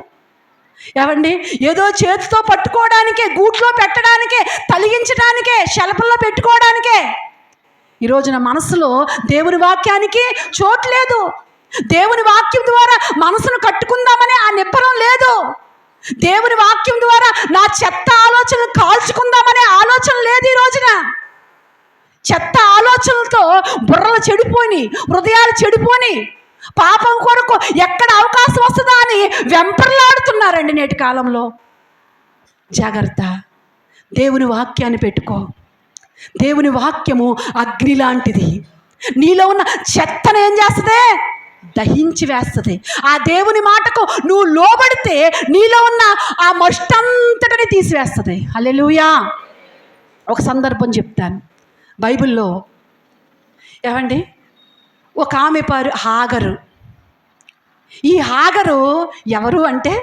ఏమండి, ఏదో చేతితో పట్టుకోవడానికే, గూట్లో పెట్టడానికే, తలిగించడానికే, శలపల్లో పెట్టుకోవడానికే ఈ రోజున మనసులో దేవుని వాక్యానికి చోట్లేదు. దేవుని వాక్యం ద్వారా మనసును కట్టుకుందామనే ఆ నిబ్బరం లేదు. దేవుని వాక్యం ద్వారా నా చెత్త ఆలోచనలు కాల్చుకుందామనే ఆలోచన లేదు. ఈ రోజున చెత్త ఆలోచనలతో బుర్రలు చెడిపోని, హృదయాలు చెడిపోని, పాపం కొరకు ఎక్కడ అవకాశం వస్తుందా అని వెంపర్లాడుతున్నారండి నేటి కాలంలో. జాగ్రత్త. దేవుని వాక్యాన్ని పెట్టుకో. దేవుని వాక్యము అగ్ని లాంటిది. నీలో ఉన్న చెత్తను ఏం చేస్తుంది? దహించి వేస్తుంది. ఆ దేవుని మాటకు నువ్వు లోబడితే నీలో ఉన్న ఆ మష్టంతటిని తీసివేస్తుంది. హల్లెలూయా. ఒక సందర్భం చెప్తాను. బైబిల్లో ఏమండి, ఒక ఆమె పేరు హాగరు. ఈ హాగరు ఎవరు అంటే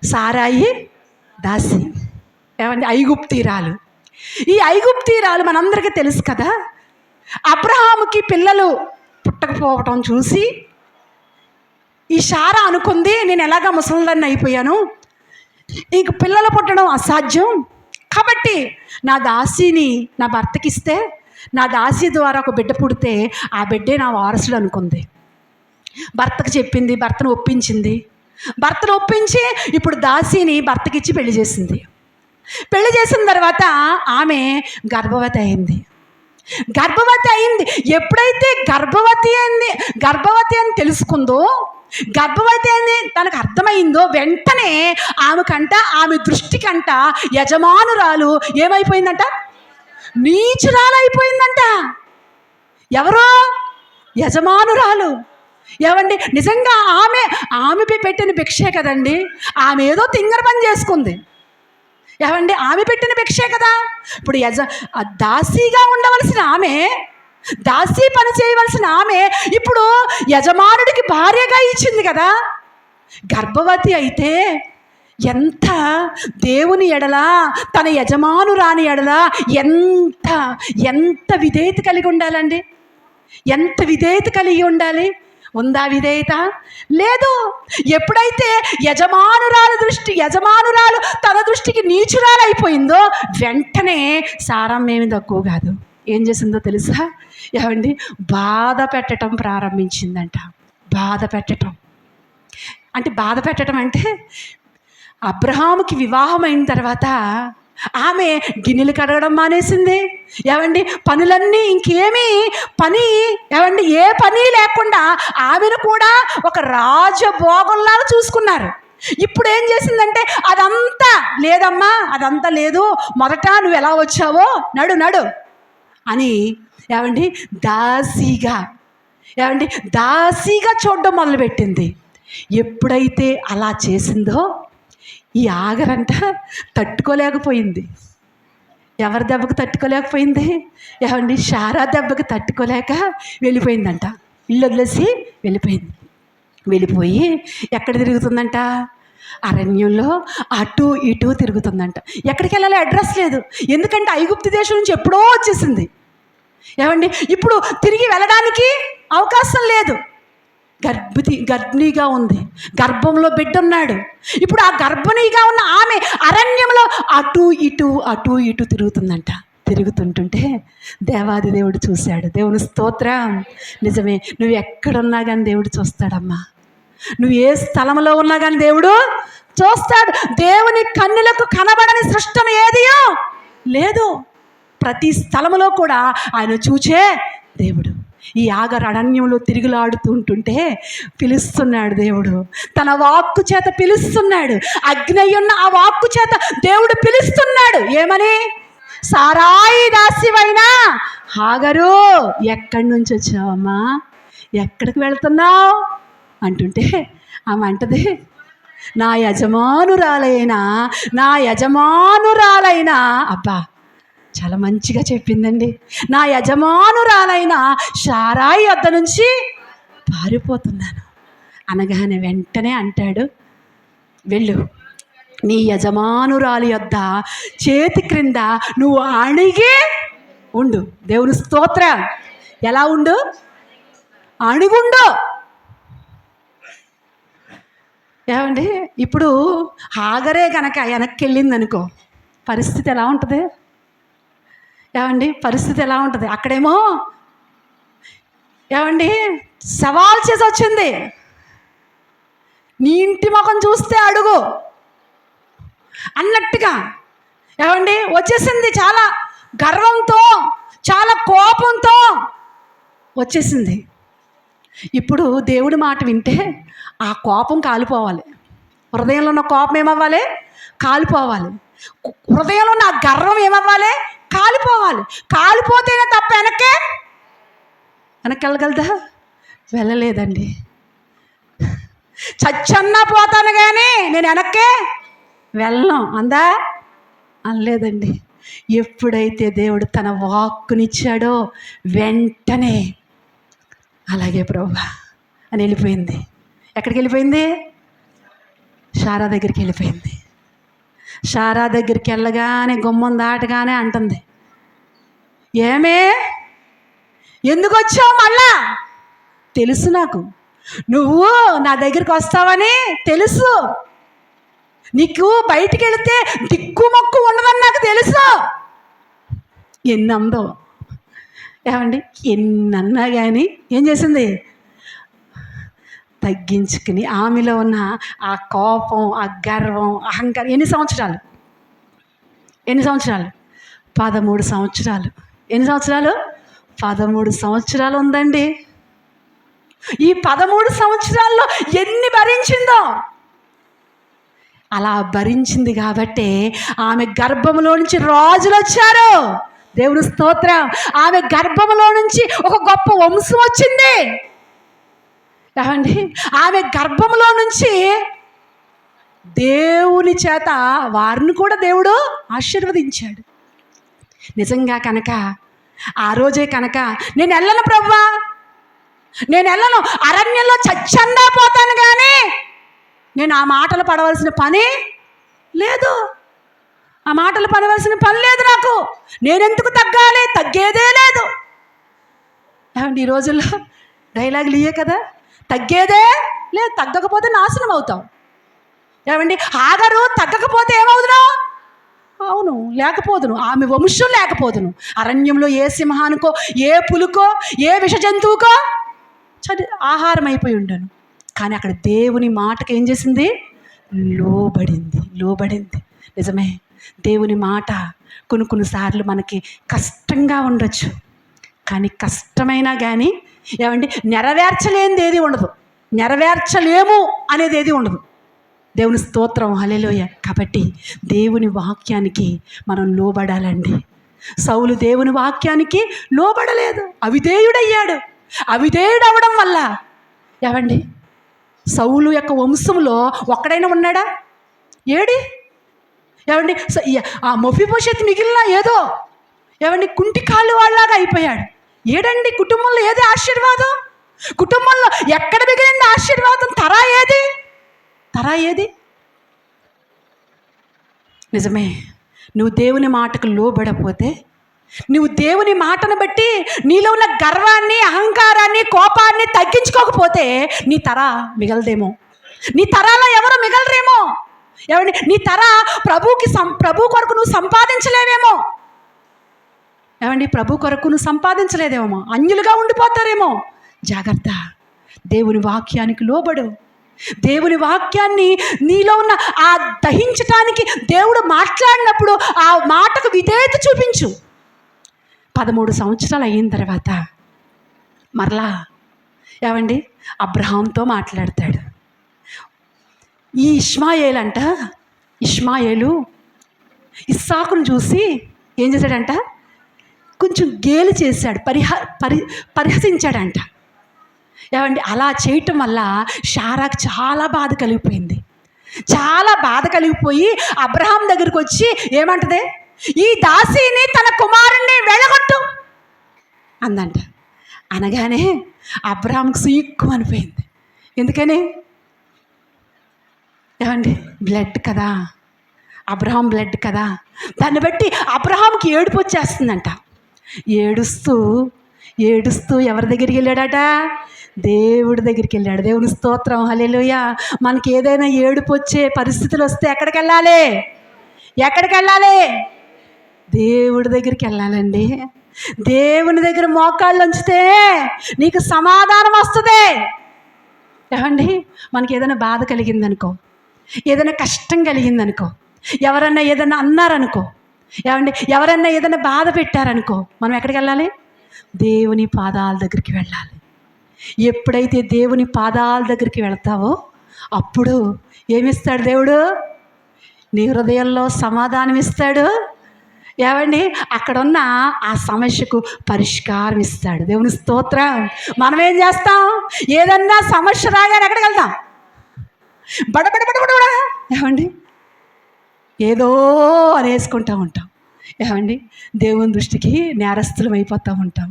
సారాయి దాసి. ఏమండి, ఐగుప్తీరాలు. ఈ ఐగుప్తీరాలు మనందరికీ తెలుసు కదా. అబ్రహాముకి పిల్లలు పుట్టకపోవటం చూసి ఈ శారా అనుకుంది, నేను ఎలాగా ముసలిదాన్ని అయిపోయాను, ఇంక పిల్లలు పుట్టడం అసాధ్యం, కాబట్టి నా దాసిని నా భర్తకిస్తే నా దాసి ద్వారా ఒక బిడ్డ పుడితే ఆ బిడ్డే నా వారసుడు అనుకుంది. భర్తకు చెప్పింది, భర్తను ఒప్పించింది. భర్తను ఒప్పించి ఇప్పుడు దాసిని భర్తకిచ్చి పెళ్లి చేసింది. పెళ్లి చేసిన తర్వాత ఆమె గర్భవతి అయింది. ఎప్పుడైతే గర్భవతి అని తెలుసుకుందో, గర్భవతి అని తనకు అర్థమైందో, వెంటనే ఆమె దృష్టికంట యజమానురాలు ఏమైపోయిందంట? నీచురాలు అయిపోయిందంట. ఎవరో యజమానురాలు. ఏమండి నిజంగా ఆమె పెట్టిన భిక్షే కదండి. ఆమె ఏదో తింగర పని చేసుకుంది. ఏమండి ఆమె పెట్టిన భిక్షే కదా. ఇప్పుడు దాసీగా ఉండవలసిన ఆమె, దాసీ పని చేయవలసిన ఆమె ఇప్పుడు యజమానుడికి భార్యగా ఇచ్చింది కదా. గర్భవతి అయితే ఎంత దేవుని ఎడల, తన యజమానురాని ఎడల ఎంత ఎంత విధేయత కలిగి ఉండాలండి. ఎంత విధేయత కలిగి ఉండాలి. ఉందా విధేయత? లేదు. ఎప్పుడైతే యజమానురాలు తన దృష్టికి నీచురాలు అయిపోయిందో వెంటనే సారమ్మ ఏమి తక్కువ కాదు. ఏం చేసిందో తెలుసా? ఏమండి బాధ పెట్టడం ప్రారంభించిందంట. బాధ పెట్టడం అంటే అబ్రహాముకి వివాహం అయిన తర్వాత ఆమె గిన్నెలు కడగడం మానేసింది. ఏమండి పనులన్నీ ఇంకేమీ ఏ పని లేకుండా ఆమెను కూడా ఒక రాజభోగంలాగా చూసుకున్నారు. ఇప్పుడు ఏం చేసిందంటే అదంతా లేదమ్మా, అదంతా లేదు, మొదట నువ్వు ఎలా వచ్చావో నడు అని దాసీగా చూడడం మొదలుపెట్టింది. ఎప్పుడైతే అలా చేసిందో ఈ ఆగరంట తట్టుకోలేకపోయింది. ఎవరి దెబ్బకు తట్టుకోలేకపోయింది? శారా దెబ్బకి తట్టుకోలేక వెళ్ళిపోయిందంట. ఇల్లు వదిలేసి వెళ్ళిపోయి ఎక్కడ తిరుగుతుందంట? అరణ్యంలో అటు ఇటు తిరుగుతుందంట. ఎక్కడికి వెళ్ళాలి అడ్రస్ లేదు. ఎందుకంటే ఐగుప్తు దేశం నుంచి ఎప్పుడో వచ్చేసింది. ఇప్పుడు తిరిగి వెళ్ళడానికి అవకాశం లేదు. గర్భిణీగా ఉంది, గర్భంలో బిడ్డ ఉన్నాడు. ఇప్పుడు ఆ గర్భిణీగా ఉన్న ఆమె అరణ్యంలో అటు ఇటు తిరుగుతుందంట. తిరుగుతుంటుంటే దేవాది దేవుడు చూశాడు. దేవుని స్తోత్రం. నిజమే, నువ్వు ఎక్కడున్నా కానీ దేవుడు చూస్తాడమ్మా. నువ్వు ఏ స్థలంలో ఉన్నా కానీ దేవుడు చూస్తాడు. దేవుని కన్నులకు కనబడని సృష్టం ఏదియో లేదు. ప్రతి స్థలంలో కూడా ఆయన చూచే దేవుడు. ఈ ఆగర్ అరణ్యంలో తిరుగులాడుతూ ఉంటుంటే పిలుస్తున్నాడు దేవుడు. తన వాక్కు చేత పిలుస్తున్నాడు. అగ్నయ్యున్న ఆ వాక్కు చేత దేవుడు పిలుస్తున్నాడు. ఏమని? సారాయి దాసివైనా హాగరు, ఎక్కడి నుంచి వచ్చావమ్మా, ఎక్కడికి వెళ్తున్నావు అంటుంటే ఆమె అంటది, నా యజమానురాలైనా అబ్బా చాలా మంచిగా చెప్పిందండి. నా యజమానురాలైన శారాయి వద్ద నుంచి పారిపోతున్నాను అనగానే వెంటనే అంటాడు, వెళ్ళు, నీ యజమానురాలి యొద్ద చేతి క్రింద నువ్వు అణిగే ఉండు. దేవుని స్తోత్రం. ఎలా ఉండు? అణిగుండు. ఇప్పుడు హాగరే కనుక వెనక్కి వెళ్ళింది అనుకో, పరిస్థితి ఎలా ఉంటుంది? పరిస్థితి ఎలా ఉంటుంది? అక్కడేమో సవాల్ చేసి వచ్చింది, నీ ఇంటి ముఖం చూస్తే అడుగు అన్నట్టుగా వచ్చేసింది. చాలా గర్వంతో, చాలా కోపంతో వచ్చేసింది. ఇప్పుడు దేవుడి మాట వింటే ఆ కోపం కాలిపోవాలి. హృదయంలో ఉన్న కోపం ఏమవ్వాలి? కాలిపోవాలి. హృదయంలో ఉన్న గర్వం ఏమవ్వాలి? కాలిపోవాలి. కాలిపోతేనే తప్ప వెనక్కి వెళ్ళగలదా? వెళ్ళలేదండి. చచ్చన్నా పోతాను కానీ నేను వెనక్కే వెళ్ళను అందా? అనలేదండి. ఎప్పుడైతే దేవుడు తన వాక్కునిచ్చాడో వెంటనే అలాగే ప్రభువా అని వెళ్ళిపోయింది. ఎక్కడికి వెళ్ళిపోయింది? శారా దగ్గరికి వెళ్ళిపోయింది. శారా దగ్గరికి వెళ్ళగానే గుమ్మం దాటగానే అంటుంది, ఏమే ఎందుకు వచ్చావు మళ్ళా? తెలుసు నాకు, నువ్వు నా దగ్గరికి వస్తావని తెలుసు. నీకు బయటికి వెళితే దిక్కుమొక్కు ఉండదని నాకు తెలుసు. ఎన్నందో ఎన్నన్నా కానీ ఏం చేసింది? తగ్గించుకుని ఆమెలో ఉన్న ఆ కోపం, ఆ గర్వం, అహంకారం. ఎన్ని సంవత్సరాలు? 13 సంవత్సరాలు. ఎన్ని సంవత్సరాలు? 13 సంవత్సరాలు ఉందండి. ఈ 13 సంవత్సరాల్లో ఎన్ని భరించిందో. అలా భరించింది కాబట్టే ఆమె గర్భంలో నుంచి రాజులు వచ్చారు. దేవుని స్తోత్రం. ఆమె గర్భంలో నుంచి ఒక గొప్ప వంశం వచ్చింది. ఏమండి ఆమె గర్భంలో నుంచి దేవుని చేత వారిని కూడా దేవుడు ఆశీర్వదించాడు. నిజంగా కనుక ఆ రోజే కనుక నేను వెళ్ళను ప్రభువా, నేను వెళ్ళను, అరణ్యంలో చచ్చందా పోతాను, కానీ నేను ఆ మాటలు పడవలసిన పని లేదు, ఆ మాటలు పడవలసిన పని లేదు నాకు, నేనెందుకు తగ్గాలి, తగ్గేదే లేదు. ఏమండి ఈ రోజుల్లో డైలాగులు ఇయ్యే కదా, తగ్గేదే లేదు, తగ్గకపోతే నాశనం అవుతాం. ఏమండి హాగరు తగ్గకపోతే ఏమవుతున్నావు? అవును, లేకపోదును, ఆమె వంశం లేకపోదును. అరణ్యంలో ఏ సింహానికో, ఏ పులుకో, ఏ విష జంతువుకో ఆహారం అయిపోయి ఉండను. కానీ అక్కడ దేవుని మాటకు ఏం చేసింది? లోబడింది. నిజమే, దేవుని మాట కొన్నిసార్లు మనకి కష్టంగా ఉండొచ్చు, కానీ కష్టమైనా కానీ ఏమండి నెరవేర్చలేనిది ఏది ఉండదు, నెరవేర్చలేము అనేది ఏది ఉండదు. దేవుని స్తోత్రం, హల్లెలూయా. కాబట్టి దేవుని వాక్యానికి మనం లోబడాలండి. సౌలు దేవుని వాక్యానికి లోబడలేదు, అవిధేయుడయ్యాడు. అవిధేయుడు అవ్వడం వల్ల ఏమండి సౌలు యొక్క వంశంలో ఒక్కడైనా ఉన్నాడా? ఏడి? ఏమండి ఆ మొఫీబోషెత్ మిగిలిన ఏదో ఏమండి కుంటి కాళ్ళు వాళ్ళలాగా అయిపోయాడు. ఏడండి కుటుంబంలో ఏది ఆశీర్వాదం? కుటుంబంలో ఎక్కడ మిగిలింది ఆశీర్వాదం? తరా ఏది? నిజమే, నువ్వు దేవుని మాటకు లోబడపోతే, నువ్వు దేవుని మాటను బట్టి నీలో ఉన్న గర్వాన్ని, అహంకారాన్ని, కోపాన్ని తగ్గించుకోకపోతే నీ తర మిగలదేమో, నీ తరాలో ఎవరు మిగలరేమో. ఏమండి నీ తర ప్రభు కొరకు నువ్వు సంపాదించలేవేమో. ఏమండి ప్రభు కొరకు నువ్వు సంపాదించలేదేమో, అన్యులుగా ఉండిపోతారేమో. జాగ్రత్త, దేవుని వాక్యానికి లోబడు. దేవుని వాక్యాన్ని నీలో ఉన్న ఆ దహించటానికి దేవుడు మాట్లాడినప్పుడు ఆ మాటకు విధేయత చూపించు. 13 సంవత్సరాలు అయిన తర్వాత మరలా ఏమండి అబ్రహాంతో మాట్లాడతాడు. ఈ ఇష్మాయేలు ఇస్సాకును చూసి ఏం చేశాడంట? కొంచెం గేలి చేశాడు, పరిహసించాడంట. ఏమండి అలా చేయటం వల్ల షారాకు చాలా బాధ కలిగిపోయింది. చాలా బాధ కలిగిపోయి అబ్రహాం దగ్గరికి వచ్చి ఏమంటది? ఈ దాసిని తన కుమారుణ్ణి వెళ్ళగొట్టు అందంట. అనగానే అబ్రహాంకి సుయ్యక్కు అనిపోయింది. ఎందుకని? ఏమండి బ్లడ్ కదా, అబ్రహాం బ్లడ్ కదా. దాన్ని బట్టి అబ్రహాంకి ఏడుపు వచ్చేస్తుందంట. ఏడుస్తూ ఎవరి దగ్గరికి వెళ్ళాడట? దేవుడి దగ్గరికి వెళ్ళాడు. దేవుని స్తోత్రం, హల్లెలూయా. మనకి ఏదైనా ఏడుపు వచ్చే పరిస్థితులు వస్తే ఎక్కడికి వెళ్ళాలి? దేవుడి దగ్గరికి వెళ్ళాలండి. దేవుని దగ్గర మోకాళ్ళు ఉంచితే నీకు సమాధానం వస్తుంది. ఏమండి మనకి ఏదైనా బాధ కలిగిందనుకో, ఏదైనా కష్టం కలిగిందనుకో, ఎవరన్నా ఏదైనా అన్నారనుకో, ఏమండి ఎవరన్నా ఏదైనా బాధ పెట్టారనుకో, మనం ఎక్కడికి వెళ్ళాలి? దేవుని పాదాల దగ్గరికి వెళ్ళాలి. ఎప్పుడైతే దేవుని పాదాల దగ్గరికి వెళ్తావో అప్పుడు ఏమిస్తాడు దేవుడు? నీ హృదయంలో సమాధానం ఇస్తాడు. ఏమండి అక్కడున్న ఆ సమస్యకు పరిష్కారం ఇస్తాడు. దేవుని స్తోత్రం. మనం ఏం చేస్తాం? ఏదన్నా సమస్య రాగానే ఎక్కడికి వెళ్తాం? బడబడబడబడ ఏమండి ఏదో అనేసుకుంటూ ఉంటాం. ఏమండి దేవుని దృష్టికి నేరస్తులం అయిపోతూ ఉంటాం.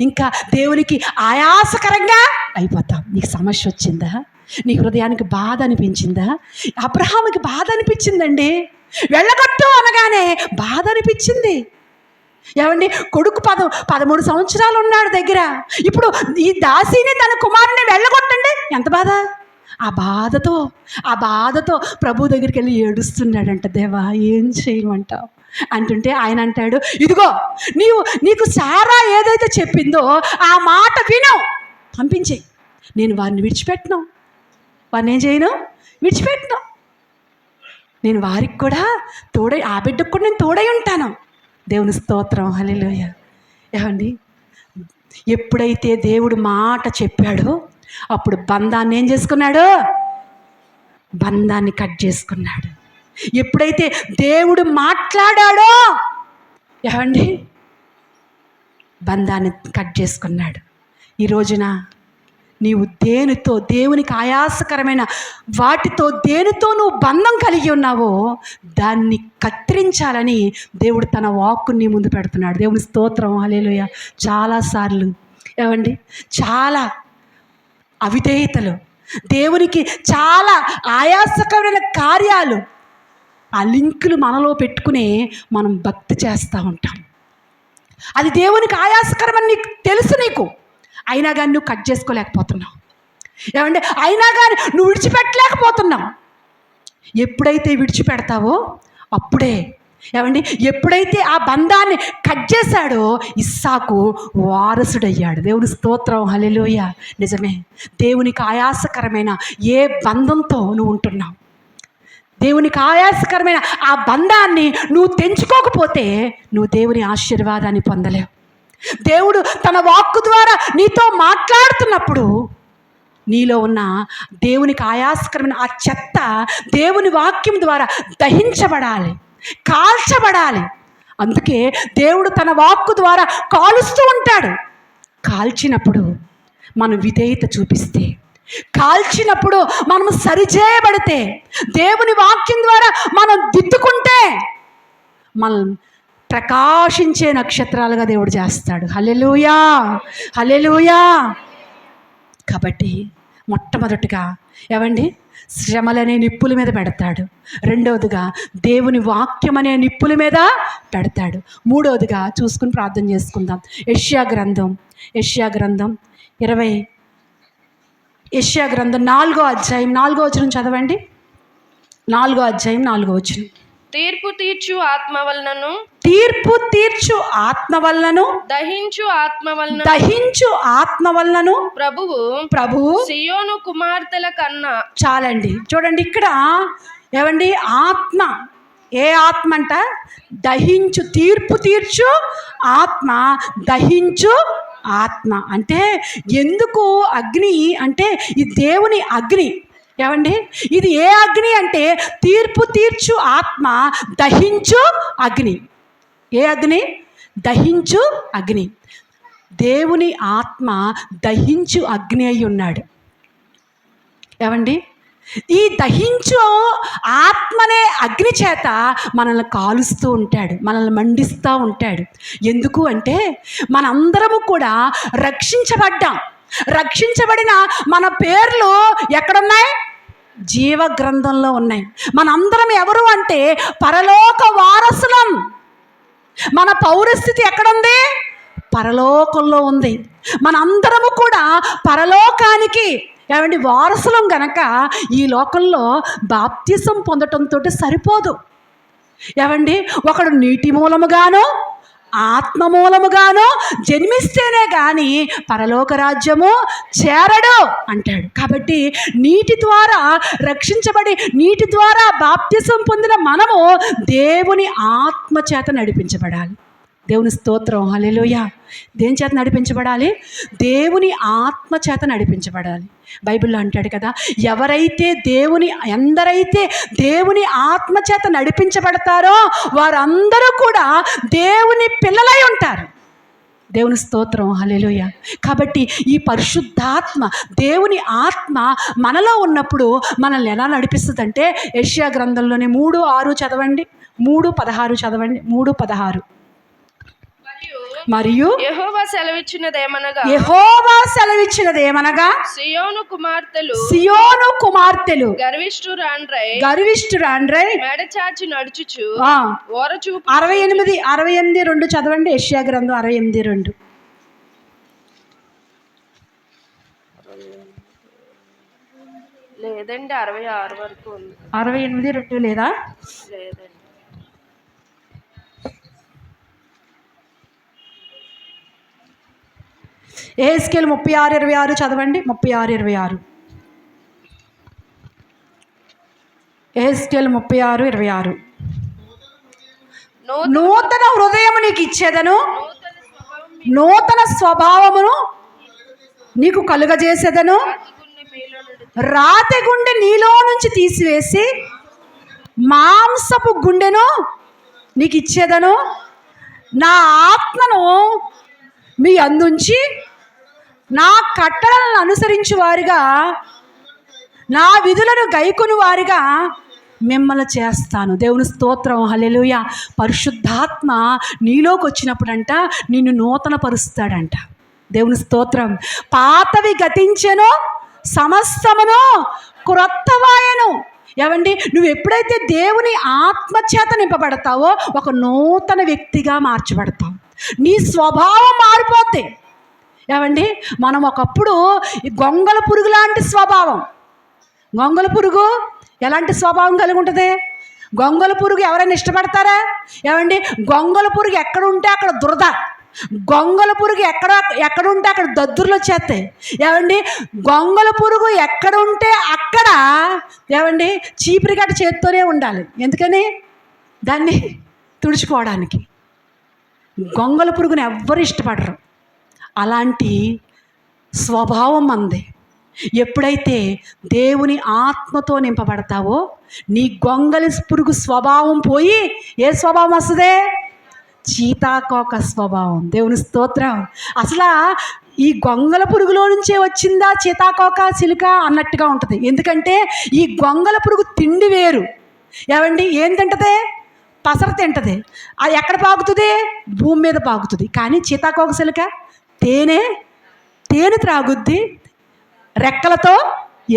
ఇంకా దేవునికి ఆయాసకరంగా అయిపోతాం. నీకు సమస్య వచ్చిందా? నీ హృదయానికి బాధ అనిపించిందా? అబ్రహాముకి బాధ అనిపించిందండి. వెళ్ళగొట్టు అనగానే బాధ అనిపించింది. ఏమండి కొడుకు 13 సంవత్సరాలు ఉన్నాడు దగ్గర. ఇప్పుడు ఈ దాసిని తన కుమారుని వెళ్ళగొట్టండి, ఎంత బాధ! ఆ బాధతో ప్రభు దగ్గరికి వెళ్ళి ఏడుస్తున్నాడంట. దేవా ఏం చేయమంటావు అంటుంటే ఆయన అంటాడు, ఇదిగో నీకు సారా ఏదైతే చెప్పిందో ఆ మాట విను, పంపించే. నేను వారిని విడిచిపెట్టను, వారిని ఏం చేయను, విడిచిపెట్టను. నేను వారికి కూడా తోడై, ఆ బిడ్డకు కూడా నేను తోడై ఉంటాను. దేవుని స్తోత్రం, హల్లెలూయా. ఏమండి ఎప్పుడైతే దేవుడు మాట చెప్పాడో అప్పుడు బంధాన్ని ఏం చేసుకున్నాడు? బంధాన్ని కట్ చేసుకున్నాడు. ఎప్పుడైతే దేవుడు మాట్లాడాడో ఏమండి బంధాన్ని కట్ చేసుకున్నాడు. ఈ రోజున నీవు దేనితో, దేవునికి ఆయాసకరమైన వాటితో దేనితో నువ్వు బంధం కలిగి ఉన్నావో దాన్ని కత్తిరించాలని దేవుడు తన వాక్కుని నీ ముందు పెడుతున్నాడు. దేవుని స్తోత్రం, హల్లెలూయా. చాలాసార్లు ఏమండి, చాలా అవిధేయతలు, దేవునికి చాలా ఆయాసకరమైన కార్యాలు, ఆ లింకులు మనలో పెట్టుకునే మనం భక్తి చేస్తూ ఉంటాం. అది దేవునికి ఆయాసకరమని నీకు తెలుసు, నీకు అయినా కానీ నువ్వు కట్ చేసుకోలేకపోతున్నావు. ఏమంటే అయినా కానీ నువ్వు విడిచిపెట్టలేకపోతున్నావు. ఎప్పుడైతే విడిచిపెడతావో అప్పుడే, ఏమండి, ఎప్పుడైతే ఆ బంధాన్ని కట్ చేశాడో ఇస్సాకు వారసుడయ్యాడు. దేవుని స్తోత్రం, హల్లెలూయా. నిజమే, దేవునికి ఆయాసకరమైన ఏ బంధంతో నువ్వు ఉంటున్నావు, దేవునికి ఆయాసకరమైన ఆ బంధాన్ని నువ్వు తెంచుకోకపోతే నువ్వు దేవుని ఆశీర్వాదాన్ని పొందలేవు. దేవుడు తన వాక్కు ద్వారా నీతో మాట్లాడుతున్నప్పుడు నీలో ఉన్న దేవునికి ఆయాసకరమైన ఆ చెత్త దేవుని వాక్యం ద్వారా దహించబడాలి, కాల్చబడాలి. అందుకే దేవుడు తన వాక్కు ద్వారా కాలుస్తూ ఉంటాడు. కాల్చినప్పుడు మనం విధేయత చూపిస్తే, కాల్చినప్పుడు మనం సరిచేయబడితే, దేవుని వాక్యం ద్వారా మనం దిద్దుకుంటే మనం ప్రకాశించే నక్షత్రాలుగా దేవుడు చేస్తాడు. హల్లెలూయా, హల్లెలూయా. కాబట్టి మొట్టమొదటిగా ఏమండి, శ్రమలనే నిప్పుల మీద పెడతాడు. రెండవదిగా దేవుని వాక్యం అనే నిప్పుల మీద పెడతాడు. మూడవదిగా చూసుకుని ప్రార్థన చేసుకుందాం. యెషయా గ్రంథం 4వ అధ్యాయం 4వ వచనం చదవండి. 4వ అధ్యాయం 4వ వచనం. తీర్పు తీర్చు ఆత్మ వలనను, తీర్పు తీర్చు ఆత్మ వలనను, దహించు ఆత్మ వలన, దహించు ఆత్మ వలనను ప్రభువు సియోను కుమార్తెల కన్నా. చాలండి, చూడండి ఇక్కడ ఏమండి, ఆత్మ, ఏ ఆత్మ అంట? దహించు, తీర్పు తీర్చు ఆత్మ, దహించు ఆత్మ. అంటే ఎందుకు అగ్ని అంటే ఈ దేవుని అగ్ని. ఏమండి, ఇది ఏ అగ్ని అంటే తీర్పు తీర్చు ఆత్మ, దహించు అగ్ని. ఏ అగ్ని? దహించు అగ్ని. దేవుని ఆత్మ దహించు అగ్ని అయి ఉన్నాడు. ఏమండి, ఈ దహించు ఆత్మనే అగ్ని చేత మనల్ని కాలుస్తూ ఉంటాడు, మనల్ని మండిస్తూ ఉంటాడు. ఎందుకు అంటే మనందరము కూడా రక్షించబడ్డాం. రక్షించబడిన మన పేర్లు ఎక్కడున్నాయి? జీవ గ్రంథంలో ఉన్నాయి. మనందరం ఎవరు అంటే పరలోక వారసులం. మన పౌరస్థితి ఎక్కడుంది? పరలోకంలో ఉంది. మనందరము కూడా పరలోకానికి ఏమండి వారసులం గనక ఈ లోకంలో బాప్తిసం పొందటంతో సరిపోదు. ఏమండి, ఒకడు నీటి మూలముగానో ఆత్మ మూలముగానో జన్మిస్తేనే కానీ పరలోక రాజ్యము చేరడు అంటాడు. కాబట్టి నీటి ద్వారా రక్షించబడి నీటి ద్వారా బాప్తిసం పొందిన మనము దేవుని ఆత్మ చేత నడిపించబడాలి. దేవుని స్తోత్రం, హల్లెలూయా. దేని చేత నడిపించబడాలి? దేవుని ఆత్మ చేత నడిపించబడాలి. బైబిల్లో అంటాడు కదా, ఎందరైతే దేవుని ఆత్మ చేత నడిపించబడతారో వారందరూ కూడా దేవుని పిల్లలై ఉంటారు. దేవుని స్తోత్రం, హల్లెలూయా. కాబట్టి ఈ పరిశుద్ధాత్మ, దేవుని ఆత్మ మనలో ఉన్నప్పుడు మనల్ని ఎలా నడిపిస్తుందంటే యెషయా గ్రంథంలోనే 3:6 చదవండి, 3:16 చదవండి. 3:16. మరియు యెహోవా సెలవిచ్చినదేమనగా సియోను కుమార్తెలు గర్విష్ఠురాండ్రై మెడచాచి నడుచుచు 68:2 చదవండి. యెషయా గ్రంథం 68:2. లేదండి, 66 వరకు ఉంది. 68:2 లేదా? లేదండి. యెహెజ్కేలు 36:26 చదవండి. 36:26. యెహెజ్కేలు 36:26. నూతన హృదయము నీకు ఇచ్చేదను, నూతన స్వభావమును నీకు కలుగజేసేదను, రాతి గుండె నీలో నుంచి తీసివేసి మాంసపు గుండెను నీకు ఇచ్చేదను, నా ఆత్మను మీ అందుంచి నా కట్టడలను అనుసరించు వారుగా, నా విధులను గైకొను వారుగా మిమ్మల్ని చేస్తాను. దేవుని స్తోత్రం, హల్లెలూయా. పరిశుద్ధాత్మ నీలోకి వచ్చినప్పుడంట నిన్ను నూతన పరుస్తాడంట. దేవుని స్తోత్రం. పాతవి గతించెను, సమస్తమును క్రొత్తవాయను. ఏమండి, నువ్వు ఎప్పుడైతే దేవుని ఆత్మచేత నింపబడతావో ఒక నూతన వ్యక్తిగా మార్చబడతావు. నీ స్వభావం మారిపోద్ది. ఏమండి, మనం ఒకప్పుడు గొంగళ పురుగు లాంటి స్వభావం. గొంగళ పురుగు ఎలాంటి స్వభావం కలిగి ఉంటుంది? గొంగళ పురుగు ఎవరైనా ఇష్టపడతారా? ఏమండి, గొంగళ పురుగు ఎక్కడ ఉంటే అక్కడ దురద, గొంగళ పురుగు ఎక్కడ ఉంటే అక్కడ దద్దుర్లు వచ్చేస్తాయి. ఏమండి, గొంగళ పురుగు ఎక్కడ ఉంటే అక్కడ ఏమండి చీపురి గట్ట చేత్తోనే ఉండాలి. ఎందుకని? దాన్ని తుడుచుకోవడానికి. గొంగళ పురుగుని ఎవ్వరు ఇష్టపడరు. అలాంటి స్వభావం మంది. ఎప్పుడైతే దేవుని ఆత్మతో నింపబడతావో నీ గొంగళి పురుగు స్వభావం పోయి ఏ స్వభావం వస్తుంది? చీతాకోక స్వభావం. దేవుని స్తోత్రం. అసలు ఈ గొంగళ పురుగులో నుంచే వచ్చిందా చీతాకోక చిలుక అన్నట్టుగా ఉంటుంది. ఎందుకంటే ఈ గొంగళ పురుగు తిండి వేరు. ఏమండి, ఏం తింటది? పసర తింటది. అది ఎక్కడ పాకుతుంది? భూమి మీద పాకుతుంది. కానీ చీతాకోక చిలుక తేనె త్రాగుద్ది, రెక్కలతో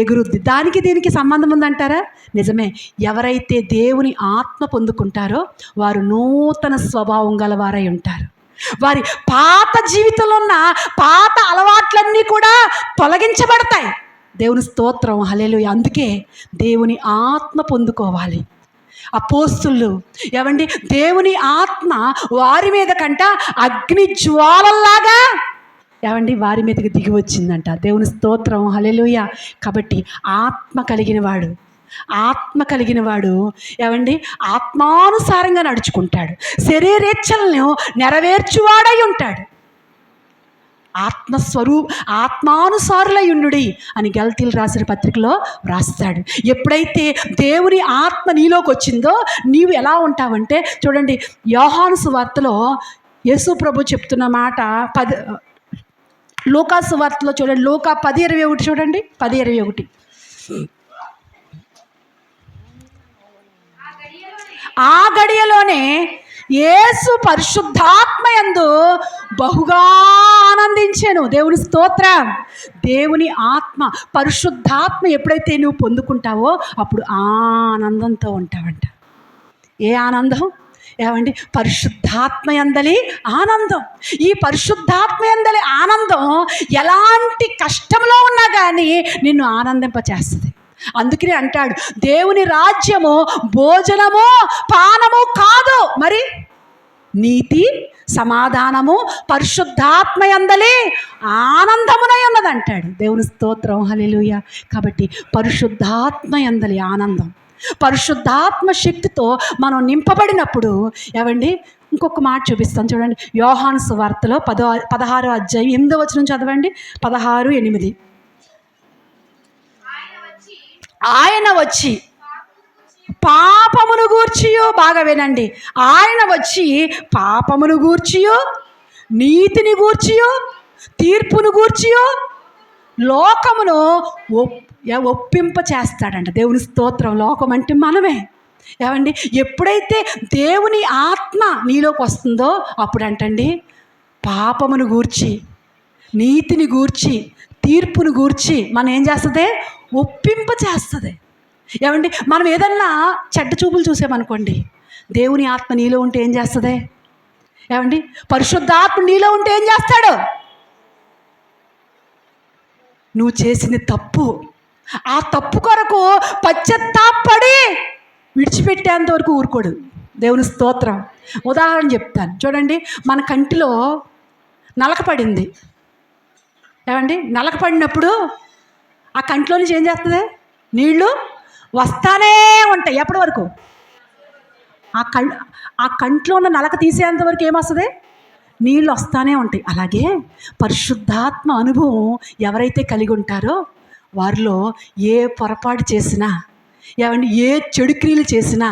ఎగురుద్ది. దానికి దీనికి సంబంధం ఉందంటారా? నిజమే. ఎవరైతే దేవుని ఆత్మ పొందుకుంటారో వారు నూతన స్వభావం గలవారై ఉంటారు. వారి పాత జీవితంలో ఉన్న పాత అలవాట్లన్నీ కూడా తొలగించబడతాయి. దేవుని స్తోత్రం, హల్లెలూయా. అందుకే దేవుని ఆత్మ పొందుకోవాలి. అపోస్తులు ఏమండి, దేవుని ఆత్మ వారి మీద కంట అగ్ని జ్వాలల్లాగా ఏమండి వారి మీదకి దిగి వచ్చిందంట. దేవుని స్తోత్రం, హల్లెలూయా. కాబట్టి ఆత్మ కలిగిన వాడు ఏమండి ఆత్మానుసారంగా నడుచుకుంటాడు. శరీరేచ్ఛలను నెరవేర్చువాడై ఉంటాడు. ఆత్మానుసారులయుండుడి అని గలతీయులు రాసిన పత్రికలో రాస్తాడు. ఎప్పుడైతే దేవుని ఆత్మ నీలోకి వచ్చిందో నీవు ఎలా ఉంటావంటే, చూడండి యోహాను సువార్తలో యేసు ప్రభు చెప్తున్న మాట లూకా సువార్తలో చూడండి, లూకా 10:21 చూడండి. 10:21 ఆ గడియలోనే యేసు పరిశుద్ధాత్మయందు బహుగా ఆనందించెను. దేవుని స్తోత్రం. దేవుని ఆత్మ పరిశుద్ధాత్మ ఎప్పుడైతే నువ్వు పొందుకుంటావో అప్పుడు ఆనందంతో ఉంటావంట. ఏ ఆనందం? ఏమండి, పరిశుద్ధాత్మయందలి ఆనందం. ఈ పరిశుద్ధాత్మయందలి ఆనందం ఎలాంటి కష్టంలో ఉన్నా కానీ నిన్ను ఆనందింపచేస్తుంది. అందుకనే అంటాడు, దేవుని రాజ్యము భోజనము పానము కాదు, మరి నీతి సమాధానము పరిశుద్ధాత్మయందలి ఆనందమునై ఉన్నదంటాడు. దేవుని స్తోత్రం, హల్లెలూయా. కాబట్టి పరిశుద్ధాత్మయందలి ఆనందం, పరిశుద్ధాత్మ శక్తితో మనం నింపబడినప్పుడు ఏమండి, ఇంకొక మాట చూపిస్తాను చూడండి. యోహాను సువార్తలో 16వ అధ్యాయం 8వ వచనం చదవండి. 16:8 ఆయన వచ్చి పాపమును గూర్చియు, బాగా వినండి, ఆయన వచ్చి పాపమును గూర్చియు, నీతిని గూర్చియు, తీర్పును గూర్చియు లోకమును ఒప్పింప చేస్తాడంట. దేవుని స్తోత్రం. లోకం అంటే మనమే. ఏమండి, ఎప్పుడైతే దేవుని ఆత్మ నీలోకి వస్తుందో అప్పుడంటండి పాపమును గూర్చి, నీతిని గూర్చి, తీర్పును గూర్చి మనం ఏం చేస్తుంది? ఒప్పింప చేస్తుంది. ఏమండి, మనం ఏదన్నా చెడ్డ చూపులు చూసామనుకోండి, దేవుని ఆత్మ నీలో ఉంటే ఏం చేస్తుంది? ఏమండి, పరిశుద్ధాత్మ నీలో ఉంటే ఏం చేస్తాడు? నువ్వు చేసిన తప్పు, ఆ తప్పు కొరకు పశ్చాత్తాపడి విడిచిపెట్టేంత వరకు ఊరుకోడు. దేవుని స్తోత్రం. ఉదాహరణ చెప్తాను చూడండి. మన కంటిలో నలక పడింది. ఏమండి, నలక పడినప్పుడు ఆ కంటిలో నుంచి ఏం చేస్తుంది? నీళ్ళు వస్తానే ఉంటాయి. ఎప్పటి వరకు? ఆ కంట్లో ఉన్న నలక తీసేంత వరకు ఏమొస్తుంది? నీళ్ళు వస్తానే ఉంటాయి. అలాగే పరిశుద్ధాత్మ అనుభవం ఎవరైతే కలిగి ఉంటారో వారిలో ఏ పొరపాటు చేసినా, ఏమండి ఏ చెడు క్రియలు చేసినా,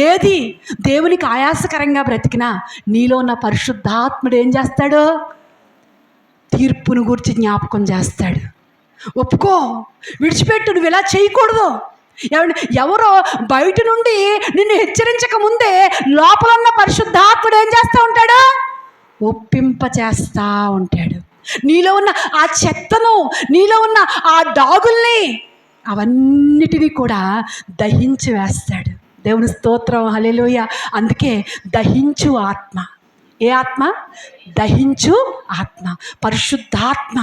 ఏది దేవునికి ఆయాసకరంగా బ్రతికినా నీలో ఉన్న పరిశుద్ధాత్ముడు ఏం చేస్తాడు? తీర్పును గురించి జ్ఞాపకం చేస్తాడు. ఒప్పుకో, విడిచిపెట్టు, నువ్వు ఇలా చేయకూడదు. ఎవరో బయట నుండి నిన్ను హెచ్చరించక ముందే లోపల ఉన్న పరిశుద్ధాత్ముడు ఏం చేస్తూ ఉంటాడు? ఒప్పింప చేస్తూ ఉంటాడు. నీలో ఉన్న ఆ చెత్తను, నీలో ఉన్న ఆ డాగుల్ని, అవన్నిటినీ కూడా దహించి వేస్తాడు. దేవుని స్తోత్రం, హల్లెలూయా. అందుకే దహించు ఆత్మ. ఏ ఆత్మ? దహించు ఆత్మ, పరిశుద్ధాత్మ.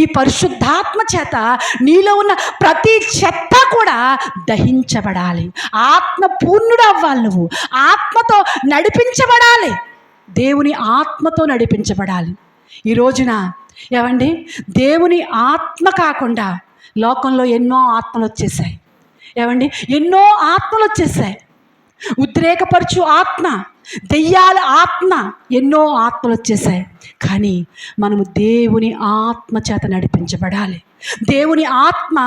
ఈ పరిశుద్ధాత్మ చేత నీలో ఉన్న ప్రతి చెత్త కూడా దహించబడాలి. ఆత్మ పూర్ణుడు అవ్వాలి. నువ్వు ఆత్మతో నడిపించబడాలి. దేవుని ఆత్మతో నడిపించబడాలి. ఈ రోజున దేవుని ఆత్మ కాకుండా లోకంలో ఎన్నో ఆత్మలు వచ్చేసాయి. ఎన్నో ఆత్మలు వచ్చేసాయి. ఉద్రేకపరచు ఆత్మ, దెయ్యాల ఆత్మ, ఎన్నో ఆత్మలు వచ్చేసాయి. కానీ మనము దేవుని ఆత్మ చేత నడిపించబడాలి. దేవుని ఆత్మ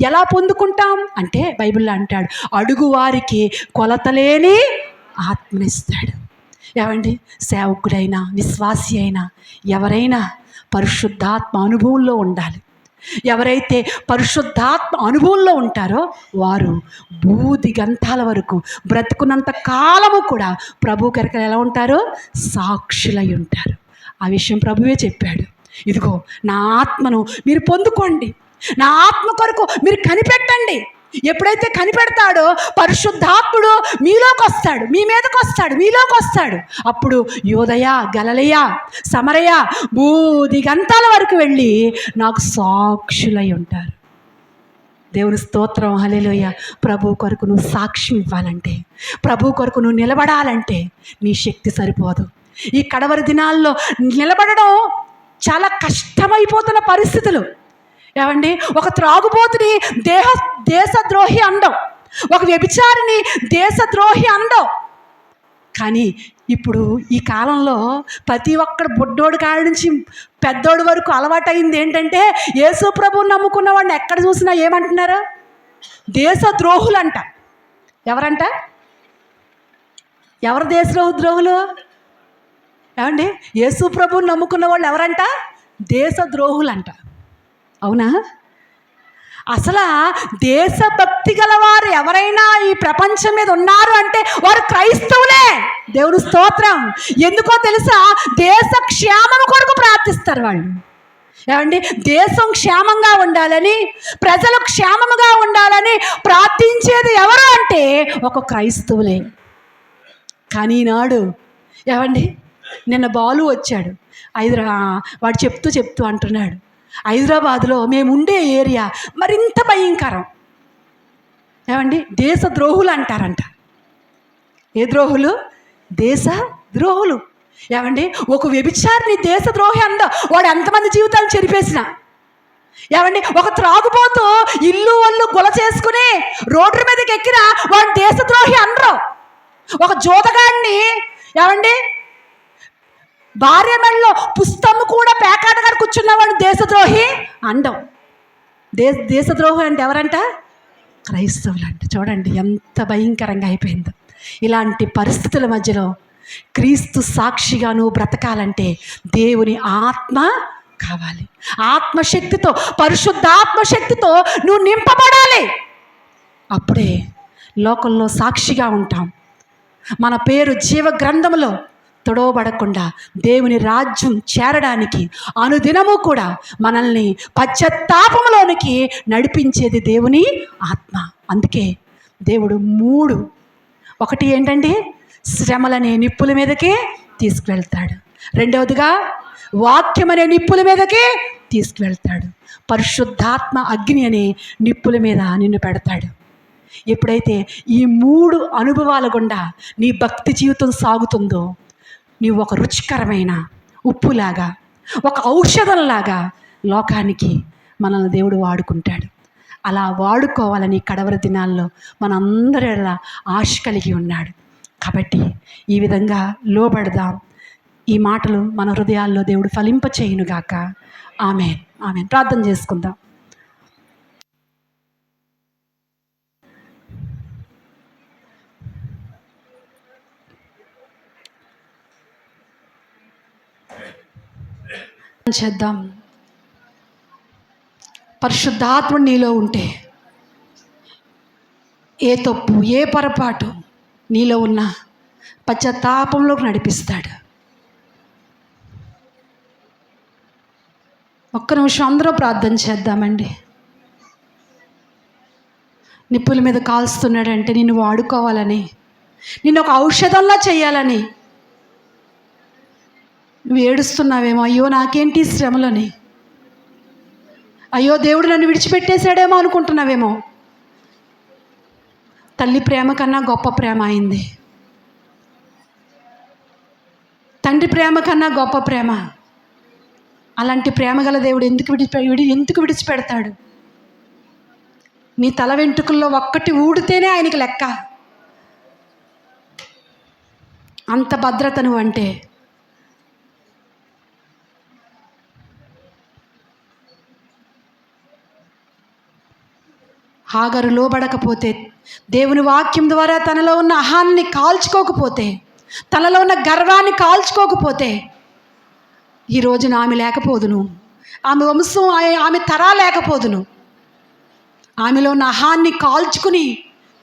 ఎలా పొందుకుంటాం అంటే బైబిల్లో అంటాడు, అడుగువారికి కొలతలేని ఆత్మనిస్తాడు. సేవకుడైనా విశ్వాసి అయినా ఎవరైనా పరిశుద్ధాత్మ అనుభవంలో ఉండాలి. ఎవరైతే పరిశుద్ధాత్మ అనుభవంలో ఉంటారో వారు బూది గంతాల వరకు బ్రతుకున్నంత కాలము కూడా ప్రభు కొరకు ఎలా ఉంటారో? సాక్షులై ఉంటారు. ఆ విషయం ప్రభువే చెప్పాడు. ఇదిగో నా ఆత్మను మీరు పొందుకోండి, నా ఆత్మ కొరకు మీరు కనిపెట్టండి. ఎప్పుడైతే కనిపెడతాడో పరిశుద్ధాత్ముడు మీలోకి వస్తాడు, మీ మీదకి వస్తాడు, మీలోకి వస్తాడు. అప్పుడు యోదయ, గలిలయ, సమరయ, బూది గంతాల వరకు వెళ్ళి నాకు సాక్షులై ఉంటారు. దేవుని స్తోత్రం, హల్లెలూయా. ప్రభు కొరకు నువ్వు సాక్ష్యం ఇవ్వాలంటే, ప్రభు కొరకు నువ్వు నిలబడాలంటే నీ శక్తి సరిపోదు. ఈ కడవరి దినాల్లో నిలబడడం చాలా కష్టమైపోతున్న పరిస్థితులు. ఒక త్రాగుబోతుని దేశద్రోహి అండం, ఒక వ్యభిచారిని దేశద్రోహి అండం. కానీ ఇప్పుడు ఈ కాలంలో ప్రతి ఒక్కడు బుడ్డోడు కాడి నుంచి పెద్దోడు వరకు అలవాటైంది ఏంటంటే, యేసు ప్రభువుని నమ్ముకున్న వాడిని ఎక్కడ చూసినా ఏమంటున్నారు? దేశద్రోహులంట. ఎవరంట? ఎవరు దేశద్రోహులు? యేసు ప్రభువుని నమ్ముకున్న వాళ్ళు ఎవరంట? దేశద్రోహులంట. అవునా? అసలు దేశభక్తి గలవారు ఎవరైనా ఈ ప్రపంచం మీద ఉన్నారు అంటే వారు క్రైస్తవులే. దేవుని స్తోత్రం. ఎందుకో తెలుసా? దేశ క్షేమం కొరకు ప్రార్థిస్తారు వాళ్ళు. దేశం క్షేమంగా ఉండాలని, ప్రజలు క్షేమముగా ఉండాలని ప్రార్థించేది ఎవరు అంటే ఒక క్రైస్తవులే. కానీ ఈనాడు నిన్న బాలు వచ్చాడు, వాడు చెప్తూ అంటున్నాడు, హైదరాబాద్లో మేము ఉండే ఏరియా మరింత భయంకరం. దేశద్రోహులు అంటారంట. ఏ ద్రోహులు? దేశద్రోహులు. ఒక వ్యభిచారిని దేశద్రోహి అందో, వాడు ఎంతమంది జీవితాలు చెరిపేసిన. ఒక త్రాగుబోతూ ఇల్లు ఒళ్ళు గొల చేసుకుని రోడ్డు మీదకి ఎక్కిన వాడు దేశద్రోహి అనరు. ఒక జోతగాడిని భార్య మెడలో పుస్తము కూడా పేకాటగా కూర్చున్నవాడు దేశద్రోహి అండం. దేశద్రోహి అంటే ఎవరంట? క్రైస్తవులు అంట. చూడండి ఎంత భయంకరంగా అయిపోయిందో. ఇలాంటి పరిస్థితుల మధ్యలో క్రీస్తు సాక్షిగా నువ్వు బ్రతకాలంటే దేవుని ఆత్మ కావాలి. ఆత్మశక్తితో, పరిశుద్ధాత్మశక్తితో నువ్వు నింపబడాలి. అప్పుడే లోకంలో సాక్షిగా ఉంటాం. మన పేరు జీవ గ్రంథంలో తొడవబడకుండా దేవుని రాజ్యం చేరడానికి అనుదినము కూడా మనల్ని పశ్చాత్తాపంలోనికి నడిపించేది దేవుని ఆత్మ. అందుకే దేవుడు 3, ఒకటి ఏంటంటే శ్రమలనే నిప్పుల మీదకే తీసుకువెళ్తాడు. రెండవదిగా వాక్యం అనే నిప్పుల మీదకే తీసుకువెళ్తాడు. పరిశుద్ధాత్మ అగ్ని అనే నిప్పుల మీద నిన్ను పెడతాడు. ఎప్పుడైతే ఈ 3 అనుభవాల గుండా నీ భక్తి జీవితం సాగుతుందో నీవు ఒక రుచికరమైన ఉప్పులాగా, ఒక ఔషధంలాగా లోకానికి మనల్ని దేవుడు వాడుకుంటాడు. అలా వాడుకోవాలని కడవరి దినాల్లో మనందరి ఆశ కలిగి ఉన్నాడు. కాబట్టి ఈ విధంగా లోబడదాం. ఈ మాటలు మన హృదయాల్లో దేవుడు ఫలింప చేయునుగాక. ఆమేన్, ఆమేన్. ప్రార్థన చేసుకుందాం. చేద్దాం. పరిశుద్ధాత్ముడు నీలో ఉంటే ఏ తప్పు ఏ పొరపాటు నీలో ఉన్న పశ్చాత్తాపంలోకి నడిపిస్తాడు. ఒక్క నిమిషం అందరూ ప్రార్థన చేద్దామండి. నిప్పుల మీద కాల్స్తున్నాడంటే నిన్ను వాడుకోవాలని, నిన్ను ఒక ఔషధంలా చేయాలని. నువ్వు ఏడుస్తున్నావేమో, అయ్యో నాకేంటి శ్రమలని, అయ్యో దేవుడు నన్ను విడిచిపెట్టేశాడేమో అనుకుంటున్నావేమో. తల్లి ప్రేమ కన్నా గొప్ప ప్రేమ అయింది. తండ్రి ప్రేమ కన్నా గొప్ప ప్రేమ. అలాంటి ప్రేమ గల దేవుడు ఎందుకు విడిచిపెడతాడు? నీ తల వెంట్రుకల్లో ఒక్కటి ఊడితేనే ఆయనకి లెక్క. అంత భద్రత నువ్వు అంటే. హాగరు లోబడకపోతే, దేవుని వాక్యం ద్వారా తనలో ఉన్న అహాన్ని కాల్చుకోకపోతే, తనలో ఉన్న గర్వాన్ని కాల్చుకోకపోతే ఈ రోజున ఆమె లేకపోదును, ఆమె వంశం ఆమె తరా లేకపోదును. ఆమెలో ఉన్న అహాన్ని కాల్చుకుని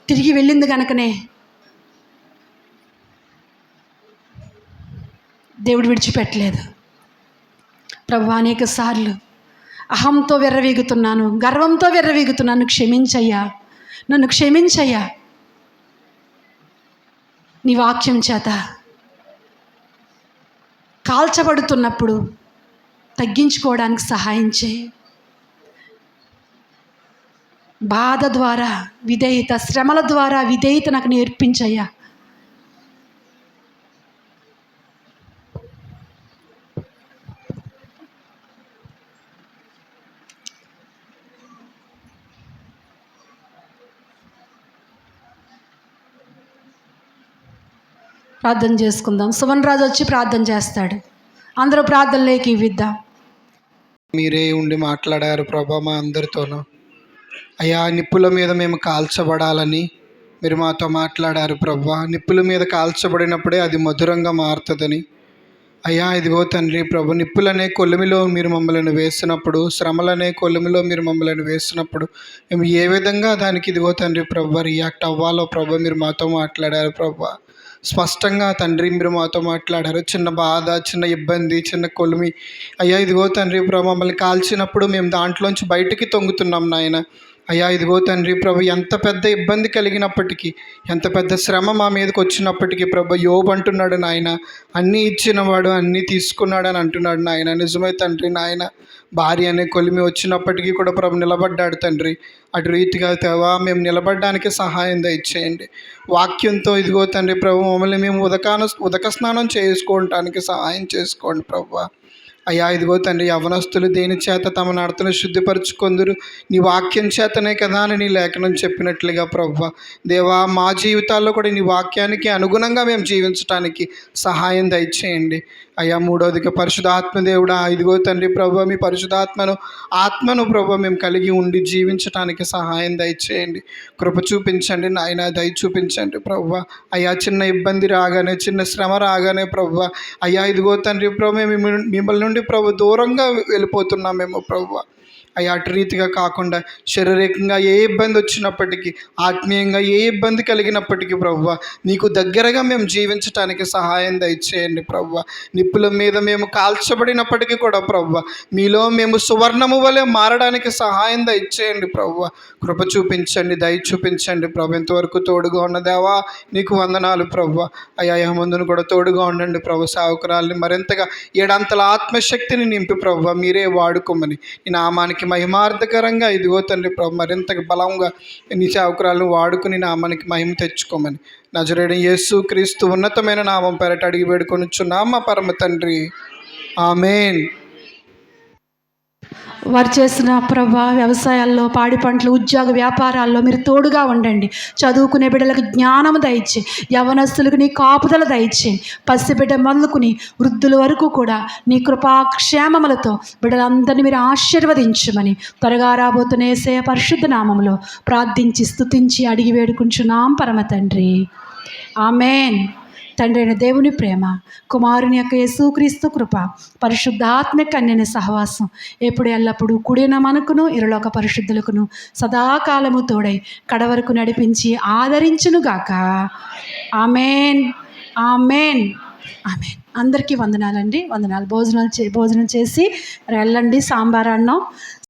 తిరిగి వెళ్ళింది కనుకనే దేవుడు విడిచిపెట్టలేదు. ప్రభువా, అనేక సార్లు అహంతో వెర్రవీగుతున్నాను, గర్వంతో వెర్రవీగుతున్నాను, క్షమించయ్యా, నన్ను క్షమించయ్యా. నీ వాక్యం చేత కాల్చబడుతున్నప్పుడు తగ్గించుకోవడానికి సహాయం చేయి. బాధ ద్వారా విధేయత, శ్రమల ద్వారా విధేయత నాకు నేర్పించయ్యా. ప్రార్థన చేసుకుందాం. సుమన్ రాజు వచ్చి ప్రార్థన చేస్తాడు. అందరూ ప్రార్థనలోకి ఇవ్విద్దాం. మీరే ఉండి మాట్లాడారు ప్రభా మా అందరితోనూ. అయ్యా, నిప్పుల మీద మేము కాల్చబడాలని మీరు మాతో మాట్లాడారు ప్రభా. నిప్పుల మీద కాల్చబడినప్పుడే అది మధురంగా మారుతుందని. అయ్యా, ఇదిగో తండ్రి ప్రభు, నిప్పులనే కొలిమిలో మీరు మమ్మల్ని వేసినప్పుడు, శ్రమలనే కొలిమిలో మీరు మమ్మల్ని వేసినప్పుడు మేము ఏ విధంగా దానికి ఇదిగో తండ్రి ప్రభు రియాక్ట్ అవ్వాలో ప్రభు మీరు మాతో మాట్లాడారు ప్రభు. స్పష్టంగా తండ్రి మీరు మాతో మాట్లాడారు. చిన్న బాధ, చిన్న ఇబ్బంది, చిన్న కొలిమి అయ్యా ఇదిగో తండ్రి ప్రభు మమ్మల్ని కాల్చినప్పుడు మేము దాంట్లోంచి బయటికి తొంగుతున్నాం నాయన. అయ్యా ఇదిగో తండ్రి ప్రభు, ఎంత పెద్ద ఇబ్బంది కలిగినప్పటికీ, ఎంత పెద్ద శ్రమ మా మీదకి వచ్చినప్పటికీ ప్రభు, యోబు అంటున్నాడు నాయన, అన్నీ ఇచ్చినవాడు అన్నీ తీసుకున్నాడు అని అంటున్నాడు నాయన. నిజమే తండ్రి నాయన. భార్య అనే కొలిమి వచ్చినప్పటికీ కూడా ప్రభు నిలబడ్డాడు తండ్రి. అటు రీతిగా తేవా మేము నిలబడడానికి సహాయం దయచేయండి. వాక్యంతో ఇదిగో తండ్రి ప్రభు మమ్మల్ని మేము ఉదక స్నానం చేసుకోవటానికి సహాయం చేసుకోండి ప్రభు. అయ్యా ఇదిగో తండ్రి, యవనస్తులు దేని చేత తమ నడతను శుద్ధిపరచుకొందురు, నీ వాక్యం చేతనే కదా అని నీ లేఖనం చెప్పినట్లుగా ప్రభువా. దేవా, మా జీవితాల్లో కూడా నీ వాక్యానికి అనుగుణంగా మేము జీవించడానికి సహాయం దయచేయండి. అయ్యా మూడవదిగా పరిశుద్ధాత్మ దేవుడా, ఇదిగో తండ్రి ప్రభు, మీ ఆత్మను ప్రభు మేము కలిగి ఉండి జీవించడానికి సహాయం దయచేయండి. కృప చూపించండి నాయన, దయ చూపించండి ప్రభు. అయ్యా చిన్న ఇబ్బంది రాగానే, చిన్న శ్రమ రాగానే ప్రభు, అయ్యా ఇదిగో తండ్రి ప్రభు మేము మిమ్మల్ని నుండి ప్రభు దూరంగా వెళ్ళిపోతున్నామేమో ప్రభు. అయ్యా అటు రీతిగా కాకుండా శారీరకంగా ఏ ఇబ్బంది వచ్చినప్పటికీ, ఆత్మీయంగా ఏ ఇబ్బంది కలిగినప్పటికీ ప్రభువా, నీకు దగ్గరగా మేము జీవించడానికి సహాయం దయచేయండి ప్రభువా. నిప్పుల మీద మేము కాల్చబడినప్పటికీ కూడా ప్రభువా, మీలో మేము సువర్ణము వలె మారడానికి సహాయం దయచేయండి ప్రభువా. కృప చూపించండి, దయ చూపించండి ప్రభు. ఎంతవరకు తోడుగా ఉన్న దేవా నీకు వందనాలు ప్రభువా. అయ్యా ముందును కూడా తోడుగా ఉండండి ప్రభు. సేవకురాల్ని మరింతగా ఏడంతల ఆత్మశక్తిని నింపి ప్రభువా మీరే వాడుకోమని, ఈ నామానికి మహిమార్థకరంగా ఇదిగో తండ్రి ప్రభు మరింతగా బలంగా నీ సేవకురాలను వాడుకుని నామానికి మహిమ తెచ్చుకోమని నజరేయుడైన యేసు క్రీస్తు ఉన్నతమైన నామం పేరట అడిగి వేడుకొనుచున్నాం మా పరమ తండ్రి, ఆమేన్. వారు చేసిన ప్రభా వ్యవసాయాల్లో, పాడి పంటలు, ఉద్యోగ వ్యాపారాల్లో మీరు తోడుగా ఉండండి. చదువుకునే బిడ్డలకు జ్ఞానము దయచే, యవనస్తులకు నీ కాపుదల దయచే, పసిబిడ్డ మొదలుకుని వృద్ధుల వరకు కూడా నీ కృపాక్షేమములతో బిడ్డలందరినీ మీరు ఆశీర్వదించమని త్వరగా రాబోతున్న యేసయ్య పరిశుద్ధ నామములో ప్రార్థించి స్తుతించి అడిగి వేడుకుంటున్నాం పరమ తండ్రి, ఆమేన్. తండ్రి అయిన దేవుని ప్రేమ, కుమారుని యొక్క యేసుక్రీస్తు కృప, పరిశుద్ధాత్మ కన్యని సహవాసం ఎప్పుడు ఎల్లప్పుడూ కూడిన మనకును ఇరులోక పరిశుద్ధులకును సదాకాలము తోడై కడవరకు నడిపించి ఆదరించునుగాక. Amen, amen, amen. అందరికీ వందనాలండి. వందనాలు. భోజనం చేసి వెళ్ళండి. సాంబార్ అన్నం